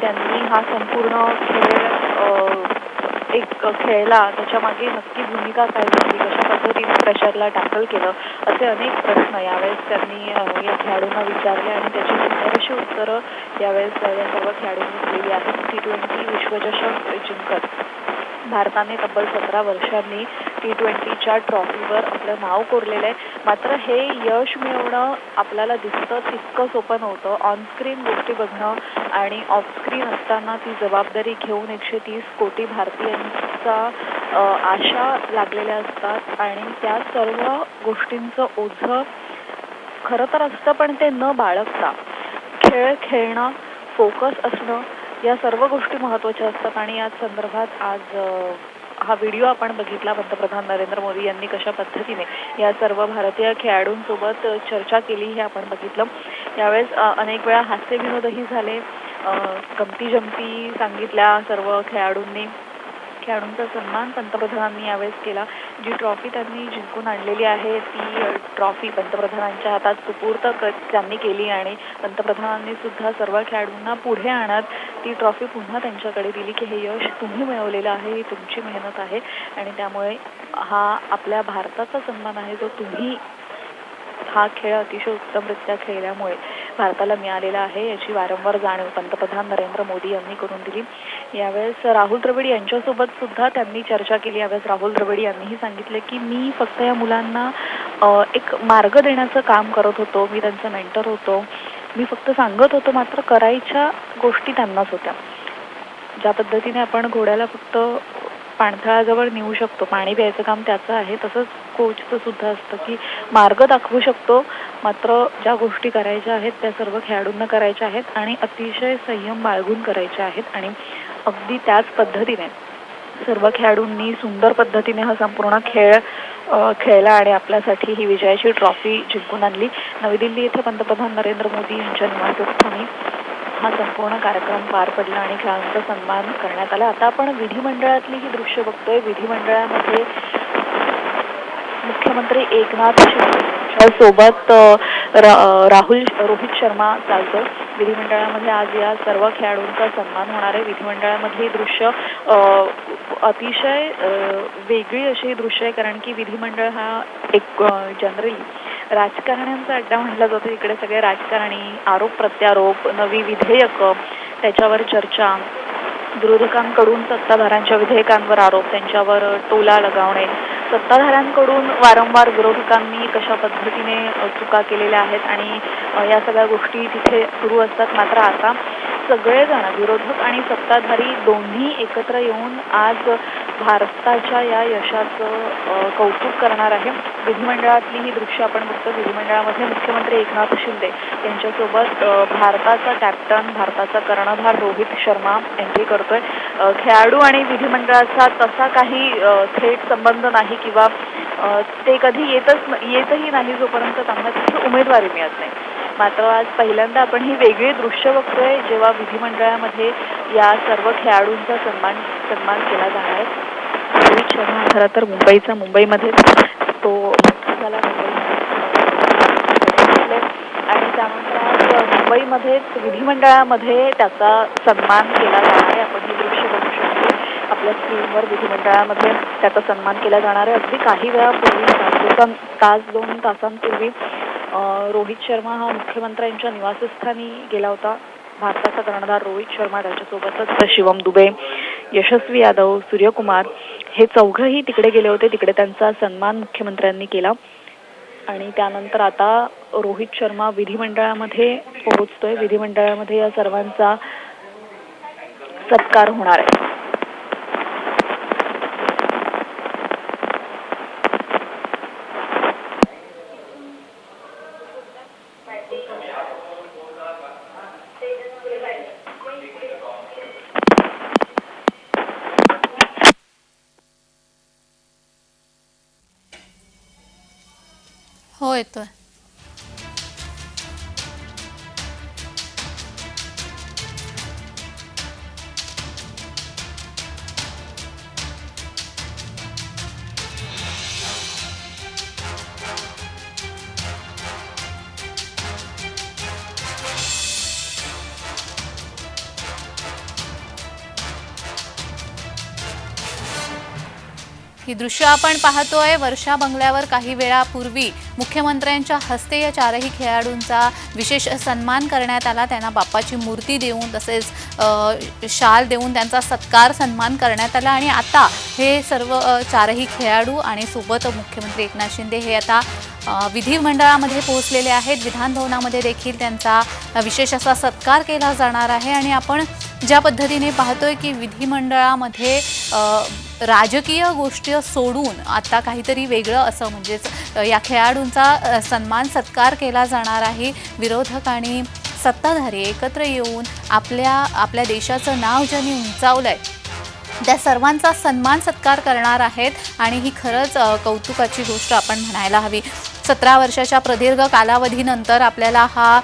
त्यांनी हा संपूर्ण खेळ एक खेळला, त्याच्यामागे नक्की भूमिका काय घेतली, कशा पद्धतीने प्रेशरला टॅकल केलं, असे अनेक प्रश्न यावेळेस त्यांनी या खेळाडूंना विचारले आणि त्याची सुंदरशी उत्तरं यावेळेस या सर्व खेळाडूंनी दिलेली आहेत। T20 विश्वचषक जिंकत भारताने तब्बल 17 वर्षांनी T20च्या ट्रॉफीवर आपलं नाव कोरलेलं आहे। मात्र हे यश मिळवणं आपल्याला दिसतं तितकं सोपं नव्हतं। ऑनस्क्रीन गोष्टी बघणं आणि ऑफस्क्रीन असताना ती जबाबदारी घेऊन 130 कोटी भारतीयांचा आशा लागलेल्या असतात आणि त्या सर्व गोष्टींचं ओझं खरं तर असतं, पण ते न बाळगता खेळ खेळणं, फोकस असणं, या सर्व गोष्टी महत्त्वाच्या असतात। आणि या संदर्भात आज हा व्हिडिओ आपण बघितला। पंतप्रधान नरेंद्र मोदी यांनी कशा पद्धतीने या सर्व भारतीय खेळाडूंसोबत चर्चा केली हे आपण बघितलं। यावेळेस अनेक वेळा हास्य विनोदही झाले, गमती जमती सांगितल्या सर्व खेळाडूंनी। खेळाडूंचा सन्मान पंतप्रधानांनी यावेळेस केला। जी ट्रॉफी त्यांनी जिंकून आणलेली आहे ती ट्रॉफी पंतप्रधानांच्या हातात सुपूर्द त्यांनी केली आणि पंतप्रधानांनी सुद्धा सर्व खेळाडूंना पुढे आणत ती ट्रॉफी पुन्हा त्यांच्याकडे दिली की हे यश तुम्ही मिळवलेलं आहे, ही तुमची मेहनत आहे आणि त्यामुळे हा आपल्या भारताचा सन्मान आहे जो तुम्ही हा खेळ अतिशय उत्तमरित्या खेळल्यामुळे भारताला मिळालेला आहे, याची वारंवार जाणीव पंतप्रधान नरेंद्र मोदी यांनी करून दिली। यावेळेस राहुल द्रविड यांच्यासोबत सुद्धा त्यांनी चर्चा केली। यावेळेस राहुल द्रविड यांनीही सांगितले की मी फक्त या मुलांना एक मार्ग देण्याचं काम करत होतो, मी त्यांचा मेंटर होतो, मी फक्त सांगत होतो, मात्र करायच्या गोष्टी त्यांनाच होत्या। ज्या पद्धतीने आपण घोड्याला फक्त पाणथळाजवळ नेऊ शकतो, पाणी प्यायचं काम त्याचं आहे, तसंच कोचचं सुद्धा असतं की मार्ग दाखवू शकतो, मात्र ज्या गोष्टी करायच्या आहेत त्या सर्व खेळाडूंना करायच्या आहेत आणि अतिशय संयम बाळगून करायच्या आहेत। आणि अगदी त्याच पद्धतीने सर्व खेळाडूंनी सुंदर पद्धतीने हा संपूर्ण खेळ खेळला आणि आपल्यासाठी ही विजयाची ट्रॉफी जिंकून आणली. नवी दिल्ली येथे पंतप्रधान नरेंद्र मोदी यांच्या निवासस्थानी हा संपूर्ण कार्यक्रम पार पडला आणि खेळाडूंचा सन्मान करण्यात आला. आता आपण विधिमंडळातली ही दृश्य बघतोय. विधिमंडळामध्ये मुख्यमंत्री एकनाथ शिंदे सोबत रोहित शर्मा चालतो. विधिमंडळामध्ये आज या सर्व खेळाडूंचा सन्मान होणार आहे. विधिमंडळामधली दृश्य अतिशय वेगळी अशी दृश्य आहे, कारण की विधिमंडळ हा एक जनरली राजकारण्यांचा अड्डा म्हटला जातो. इकडे सगळे राजकारणी, आरोप प्रत्यारोप, नवी विधेयकं, त्याच्यावर चर्चा, विरोधकांकडून सत्ताधाऱ्यांच्या विधेयकांवर आरोप, त्यांच्यावर टोला लगावणे, सत्ताधाऱ्यांकडून वारंवार विरोधकांनी कशा पद्धतीने चुका केलेल्या आहेत आणि या सगळ्या गोष्टी तिथे सुरू असतात. मात्र आता सगळेजण विरोधक आणि सत्ताधारी दोन्ही एकत्र येऊन आज भारताच्या या यशाचं कौतुक करणार आहे. विधिमंडळातली ही दृश्य आपण बघतो. विधिमंडळामध्ये मुख्यमंत्री एकनाथ शिंदे यांच्यासोबत भारताचा कॅप्टन, भारताचा कर्णधार रोहित शर्मा एंट्री करतोय. खेळाडू आणि विधिमंडळाचा तसा काही थेट संबंध नाही किंवा ते कधी येतही नाही जोपर्यंत त्यांना तिथे उमेदवारी मिळत नाही. मात्र आज पहिल्यांदा आपण ही वेगळी दृश्य बघतोय, जेव्हा विधिमंडळामध्ये या सर्व खेळाडूंचा सन्मान केला जाणार आहे. रोहित शर्मा खरं तर मुंबईमध्ये तो झाला आणि त्यानंतर आज मुंबईमध्येच विधिमंडळामध्ये त्याचा सन्मान केला जाणार आहे. आपण ही दृश्य बघू शकतो आपल्या स्क्रीनवर. विधिमंडळामध्ये त्याचा सन्मान केला जाणार आहे. अगदी काही वेळापूर्वी, तास 2 तासांपूर्वी रोहित शर्मा हा मुख्यमंत्र्यांच्या निवासस्थानी गेला होता. भारताचा कर्णधार रोहित शर्मा, त्याच्यासोबतच शिवम दुबे, यशस्वी यादव, सूर्यकुमार हे चौघही तिकडे गेले होते. तिकडे त्यांचा सन्मान मुख्यमंत्र्यांनी केला आणि त्यानंतर आता रोहित शर्मा विधिमंडळामध्ये पोहोचतोय. विधिमंडळामध्ये या सर्वांचा सत्कार होणार आहे. हो, येतोय. ही दृश्य आपण पाहतोय. वर्षा बंगल्यावर काही वेळापूर्वी मुख्यमंत्र्यांच्या हस्ते या चारही खेळाडूंचा विशेष सन्मान करण्यात आला. त्यांना बाप्पाची मूर्ती देऊन तसेच शाल देऊन त्यांचा सन्मान करण्यात आला आणि आता हे सर्व चारही खेळाडू आणि सोबत मुख्यमंत्री एकनाथ शिंदे हे आता विधिमंडळामध्ये पोहोचलेले आहेत. विधान भवनामध्ये देखील त्यांचा विशेष असा सत्कार केला जाणार आहे आणि आपण ज्या पद्धतीने पाहतोय की विधिमंडळामध्ये राजकीय गोष्टी सोडून आता काहीतरी वेगळं असं म्हणजेच या खेळाडूंचा सत्कार केला जाणार आहे. विरोधक आणि सत्ताधारी एकत्र येऊन आपल्या देशाचं नाव ज्यांनी उंचावलंय त्या सर्वांचा सत्कार करणार आहेत आणि ही खरंच कौतुकाची गोष्ट आपण म्हणायला हवी. 17 वर्षाच्या प्रदीर्घ कालावधीनंतर आपल्याला हा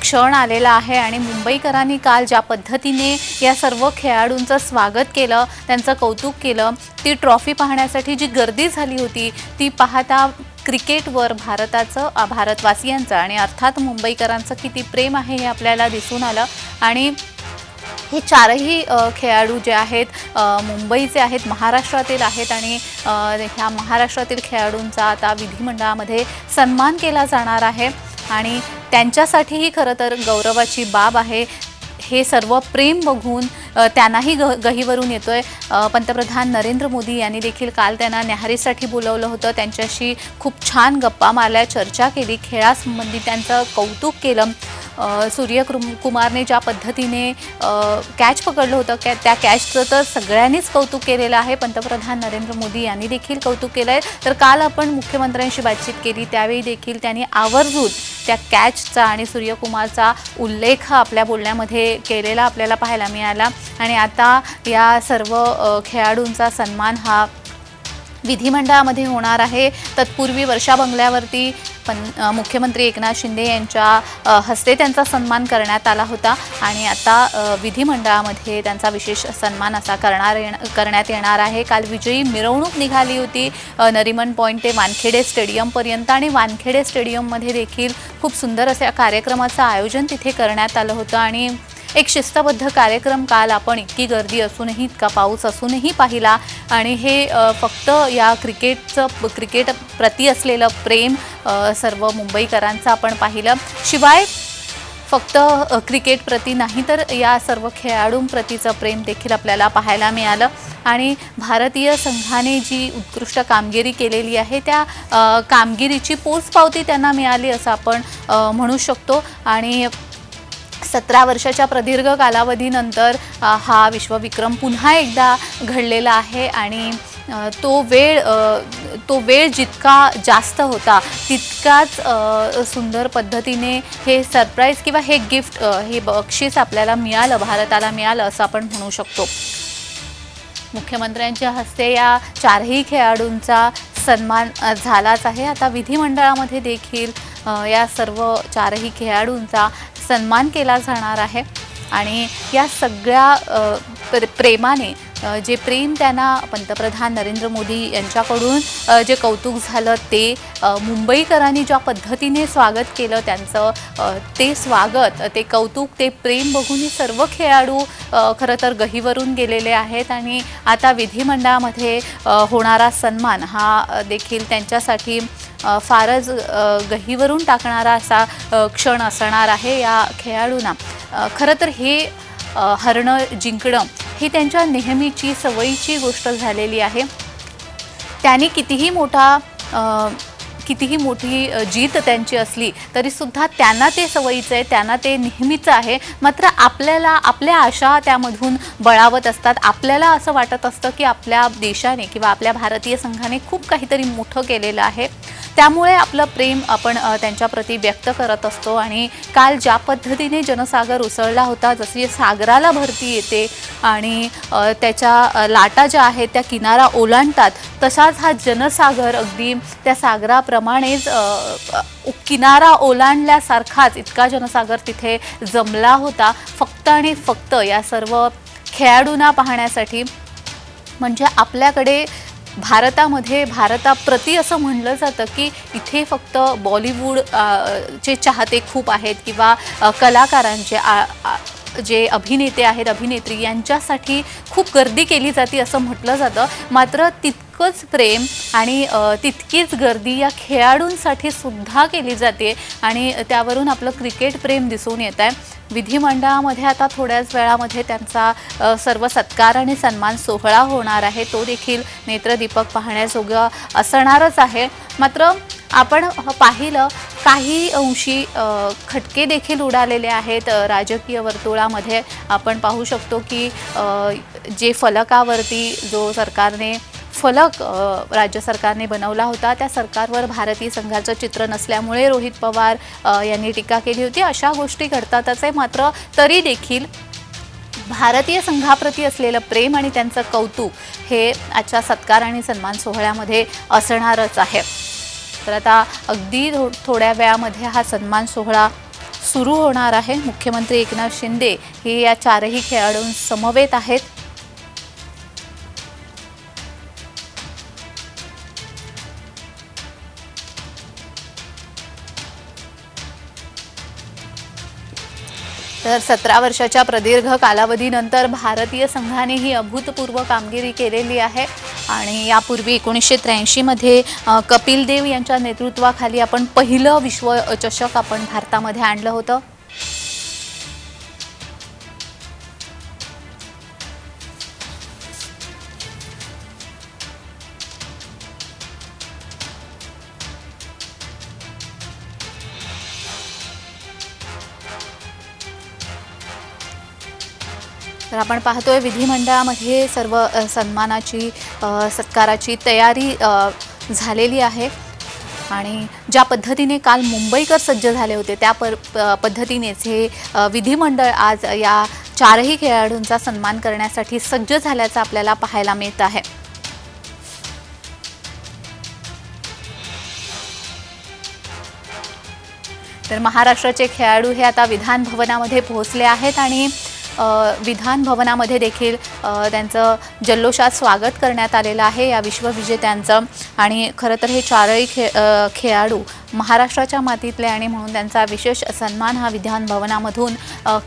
क्षण आलेला आहे आणि मुंबईकरांनी काल ज्या पद्धतीने या सर्व खेळाडूंचं स्वागत केलं, त्यांचं कौतुक केलं, ती ट्रॉफी पाहण्यासाठी जी गर्दी झाली होती ती पाहता क्रिकेटवर भारतवासियांचं आणि अर्थात मुंबईकरांचं किती प्रेम आहे हे आपल्याला दिसून आलं. आणि हे चारही खेळाडू जे आहेत मुंबईचे आहेत, महाराष्ट्रातील आहेत आणि ह्या महाराष्ट्रातील खेळाडूंचा आता विधिमंडळामध्ये सन्मान केला जाणार आहे आणि त्यांच्यासाठीही खरं तर गौरवाची बाब आहे. हे सर्व प्रेम बघून त्यांनाही गहिवरून येतोय. पंतप्रधान नरेंद्र मोदी यांनी देखील काल त्यांना न्याहारीसाठी बोलवलं होतं. त्यांच्याशी खूप छान गप्पा मारल्या, चर्चा केली, खेळासंबंधी त्यांचं कौतुक केलं. सूर्यकुमारने ज्या पद्धतीने कॅच पकडलं होतं त्या कॅचचं तर सगळ्यांनीच कौतुक केलेलं आहे. पंतप्रधान नरेंद्र मोदी यांनी देखील कौतुक केलं आहे. तर काल आपण मुख्यमंत्र्यांशी बातचीत केली त्यावेळी देखील त्यांनी आवर्जून त्या कॅचचा आणि सूर्यकुमारचा उल्लेख आपल्या बोलण्यामध्ये केलेला आपल्याला पाहायला मिळाला आणि आता या सर्व खेळाडूंचा सन्मान हा विधिमंडळामध्ये होणार आहे. तत्पूर्वी वर्षा बंगल्यावरती मुख्यमंत्री एकनाथ शिंदे यांच्या हस्ते त्यांचा सन्मान करण्यात आला होता आणि आता विधिमंडळामध्ये त्यांचा विशेष सन्मान असा करण्यात येणार आहे. काल विजयी मिरवणूक निघाली होती नरिमन पॉईंट ते वानखेडे स्टेडियमपर्यंत आणि वानखेडे स्टेडियममध्ये देखील खूप सुंदर अशा कार्यक्रमाचं आयोजन तिथे करण्यात आलं होतं आणि एक शिस्तबद्ध कार्यक्रम काल आपण इतकी गर्दी असूनही इतका पाऊस असूनही पाहिला आणि हे फक्त या क्रिकेट प्रती असलेलं प्रेम सर्व मुंबईकरांचं आपण पाहिलं. शिवाय फक्त क्रिकेट प्रती नाही तर या सर्व खेळाडूंप्रतीचं प्रेम देखील आपल्याला पाहायला मिळालं आणि भारतीय संघाने जी उत्कृष्ट कामगिरी केलेली आहे त्या कामगिरीची पोचपावती त्यांना मिळाली असं आपण म्हणू शकतो आणि 17 वर्षाच्या प्रदीर्घ कालावधीनंतर हा विश्वविक्रम पुन्हा एकदा घडलेला आहे आणि तो वेळ जितका जास्त होता तितकाच सुंदर पद्धतीने हे सरप्राईज किंवा हे गिफ्ट हे बक्षीस आपल्याला मिळालं, भारताला मिळालं असं आपण म्हणू शकतो. मुख्यमंत्र्यांच्या हस्ते या चारही खेळाडूंचा सन्मान झालाच आहे. आता विधिमंडळामध्ये देखील या सर्व चारही खेळाडूंचा सन्मान केला जाणार आहे आणि या सगळ्या प्रेमाने जे प्रेम त्यांना पंतप्रधान नरेंद्र मोदी यांच्याकडून जे कौतुक झालं ते मुंबईकरांनी ज्या पद्धतीने स्वागत केलं त्यांचं ते स्वागत, ते कौतुक, ते प्रेम बघून हे सर्व खेळाडू खरं तर गहिवरून गेलेले आहेत आणि आता विधिमंडळामध्ये होणारा सन्मान हा देखील त्यांच्यासाठी फारच गहिवरून टाकणारा असा क्षण असणार आहे. या खेळाडूंना खरं तर हे हरणं जिंकणं ही त्यांच्या नेहमीची सवयीची गोष्ट झालेली आहे. त्यांनी कितीही मोठी जीत त्यांची असली तरीसुद्धा त्यांना ते सवयीचं आहे, त्यांना ते नेहमीचं आहे. मात्र आपल्या आशा त्यामधून बळावत असतात. आपल्याला असं वाटत असतं की आपल्या देशाने किंवा आपल्या भारतीय संघाने खूप काहीतरी मोठं केलेलं आहे. त्यामुळे आपलं प्रेम आपण त्यांच्याप्रती व्यक्त करत असतो आणि काल ज्या पद्धतीने जनसागर उसळला होता, जशी सागराला भरती येते आणि त्याच्या लाटा ज्या आहेत त्या किनारा ओलांडतात, तसाच हा जनसागर अगदी त्या सागराप्रमाणेच किनारा ओलांडल्यासारखाच इतका जनसागर तिथे जमला होता फक्त आणि फक्त या सर्व खेळाडूंना पाहण्यासाठी. म्हणजे आपल्याकडे भारताप्रती असं म्हणलं जातं की इथे फक्त बॉलिवूड चे चाहते खूप आहेत किंवा कलाकारांचे जे अभिनेते आहेत, अभिनेत्री यांच्यासाठी खूप गर्दी केली जाते असं म्हटलं जातं. मात्र तितकंच प्रेम आणि तितकीच गर्दी या खेळाडूंसाठी सुद्धा केली जाते आणि त्यावरून आपलं क्रिकेट प्रेम दिसून येत आहे. विधिमंडळामध्ये आता थोड्याच वेळामध्ये त्यांचा सर्व सत्कार आणि सन्मान सोहळा होणार आहे. तो देखील नेत्रदीपक पाहण्याजोगं असणारच आहे. मात्र आपण पाहिलं काही अंशी खटके देखील उडालेले आहेत राजकीय वर्तुळामध्ये. आपण पाहू शकतो की जे फलकावरती जो फलक राज्य सरकारने बनवला होता त्या सरकारवर भारतीय संघाचं चित्र नसल्यामुळे रोहित पवार यांनी टीका केली होती. अशा गोष्टी घडतातच आहे. मात्र तरी देखील भारतीय संघाप्रती असलेलं प्रेम आणि त्यांचं कौतुक हे आजच्या सत्कार आणि सन्मान सोहळ्यामध्ये असणारच आहे. तर आता अगदी थोड्या वेळामध्ये हा सन्मान सोहळा सुरू होणार आहे. मुख्यमंत्री एकनाथ शिंदे हे या चारही खेळाडूंसमवेत आहेत. तर 17 वर्षाच्या प्रदीर्घ कालावधीनंतर भारतीय संघाने ही अभूतपूर्व कामगिरी केलेली आहे आणि यापूर्वी 1983 मध्ये कपिल देव यांच्या नेतृत्वाखाली आपण पहिलं विश्वचषक आपण भारतामध्ये आणलं होतं. तर आपण पाहतोय विधिमंडळामध्ये सर्व सन्मानाची सत्काराची तयारी झालेली आहे आणि ज्या पद्धतीने काल मुंबईकर सज्ज झाले होते त्या पद्धतीनेच हे विधिमंडळ आज या चारही खेळाडूंचा सन्मान करण्यासाठी सज्ज झाल्याचं आपल्याला पाहायला मिळत आहे. तर महाराष्ट्राचे खेळाडू हे आता विधान भवनामध्ये पोहोचले आहेत आणि विधान भवनामध्ये देखील त्यांचं जल्लोषात स्वागत करण्यात आलेलं आहे या विश्वविजेत्यांचं. आणि खरं तर हे चारही खेळाडू महाराष्ट्राच्या मातीतले आणि म्हणून त्यांचा विशेष सन्मान हा विधान भवनामधून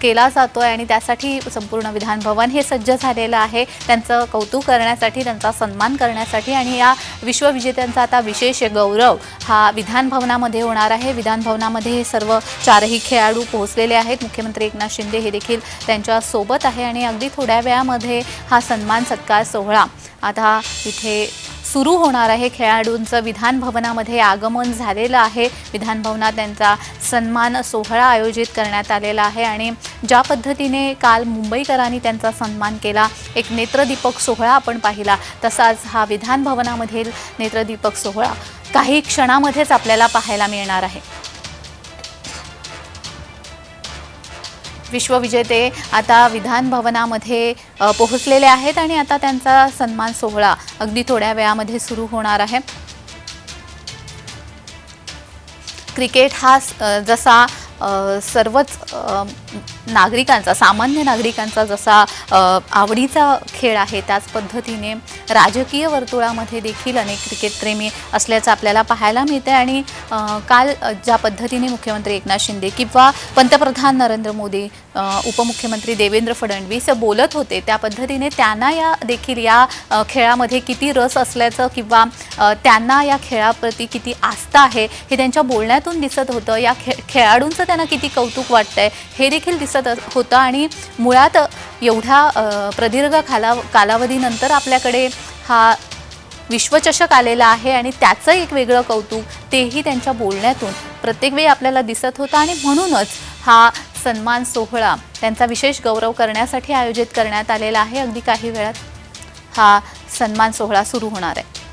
केला जातो आहे आणि त्यासाठी संपूर्ण विधान भवन हे सज्ज झालेलं आहे त्यांचं कौतुक करण्यासाठी, त्यांचा सन्मान करण्यासाठी. आणि या विश्वविजेत्यांचा आता विशेष गौरव हा विधान भवनामध्ये होणार आहे. विधान भवनामध्ये हे सर्व चारही खेळाडू पोहोचलेले आहेत. मुख्यमंत्री एकनाथ शिंदे हे देखील त्यांच्या सोबत आहे आणि अगदी थोड्या वेळामध्ये हा सन्मान सत्कार सोहळा आता इथे सुरू होणार आहे. खेळाडूंचं विधान भवनामध्ये आगमन झालेलं आहे. विधान भवनात त्यांचा सन्मान सोहळा आयोजित करण्यात आलेला आहे आणि ज्या पद्धतीने काल मुंबईकरांनी त्यांचा सन्मान केला, एक नेत्रदीपक सोहळा आपण पाहिला, तसाच हा विधान भवनामधील नेत्रदीपक सोहळा काही क्षणामध्येच आपल्याला पाहायला मिळणार आहे. विश्वविजेते आता विधान भवनामध्ये पोहोचलेले आहेत आणि आता त्यांचा सन्मान सोहळा अगदी थोड्या वेळामध्ये सुरू होणार आहे. क्रिकेट हा जसा सर्वच नागरिकांचा, सामान्य नागरिकांचा जसा आवडीचा खेळ आहे, त्याच पद्धतीने राजकीय वर्तुळामध्ये देखील अनेक क्रिकेटप्रेमी असल्याचं आपल्याला पाहायला मिळते. आणि काल ज्या पद्धतीने मुख्यमंत्री एकनाथ शिंदे किंवा पंतप्रधान नरेंद्र मोदी, उपमुख्यमंत्री देवेंद्र फडणवीस बोलत होते, त्या पद्धतीने त्यांना या खेळामध्ये किती रस असल्याचं किंवा त्यांना या खेळाप्रती किती आस्था आहे हे त्यांच्या बोलण्यातून दिसत होतं. या खेळाडूंचं त्यांना किती कौतुक वाटतंय हे देखील दिसत होतं. आणि मुळात एवढ्या प्रदीर्घ कालावधीनंतर आपल्याकडे हा विश्वचषक आलेला आहे आणि त्याचं एक वेगळं कौतुक तेही त्यांच्या बोलण्यातून प्रत्येक वेळी आपल्याला दिसत होतं. आणि म्हणूनच हा सन्मान सोहळा त्यांचा विशेष गौरव करण्यासाठी आयोजित करण्यात आलेला आहे. अगदी काही वेळात हा सन्मान सोहळा सुरू होणार आहे.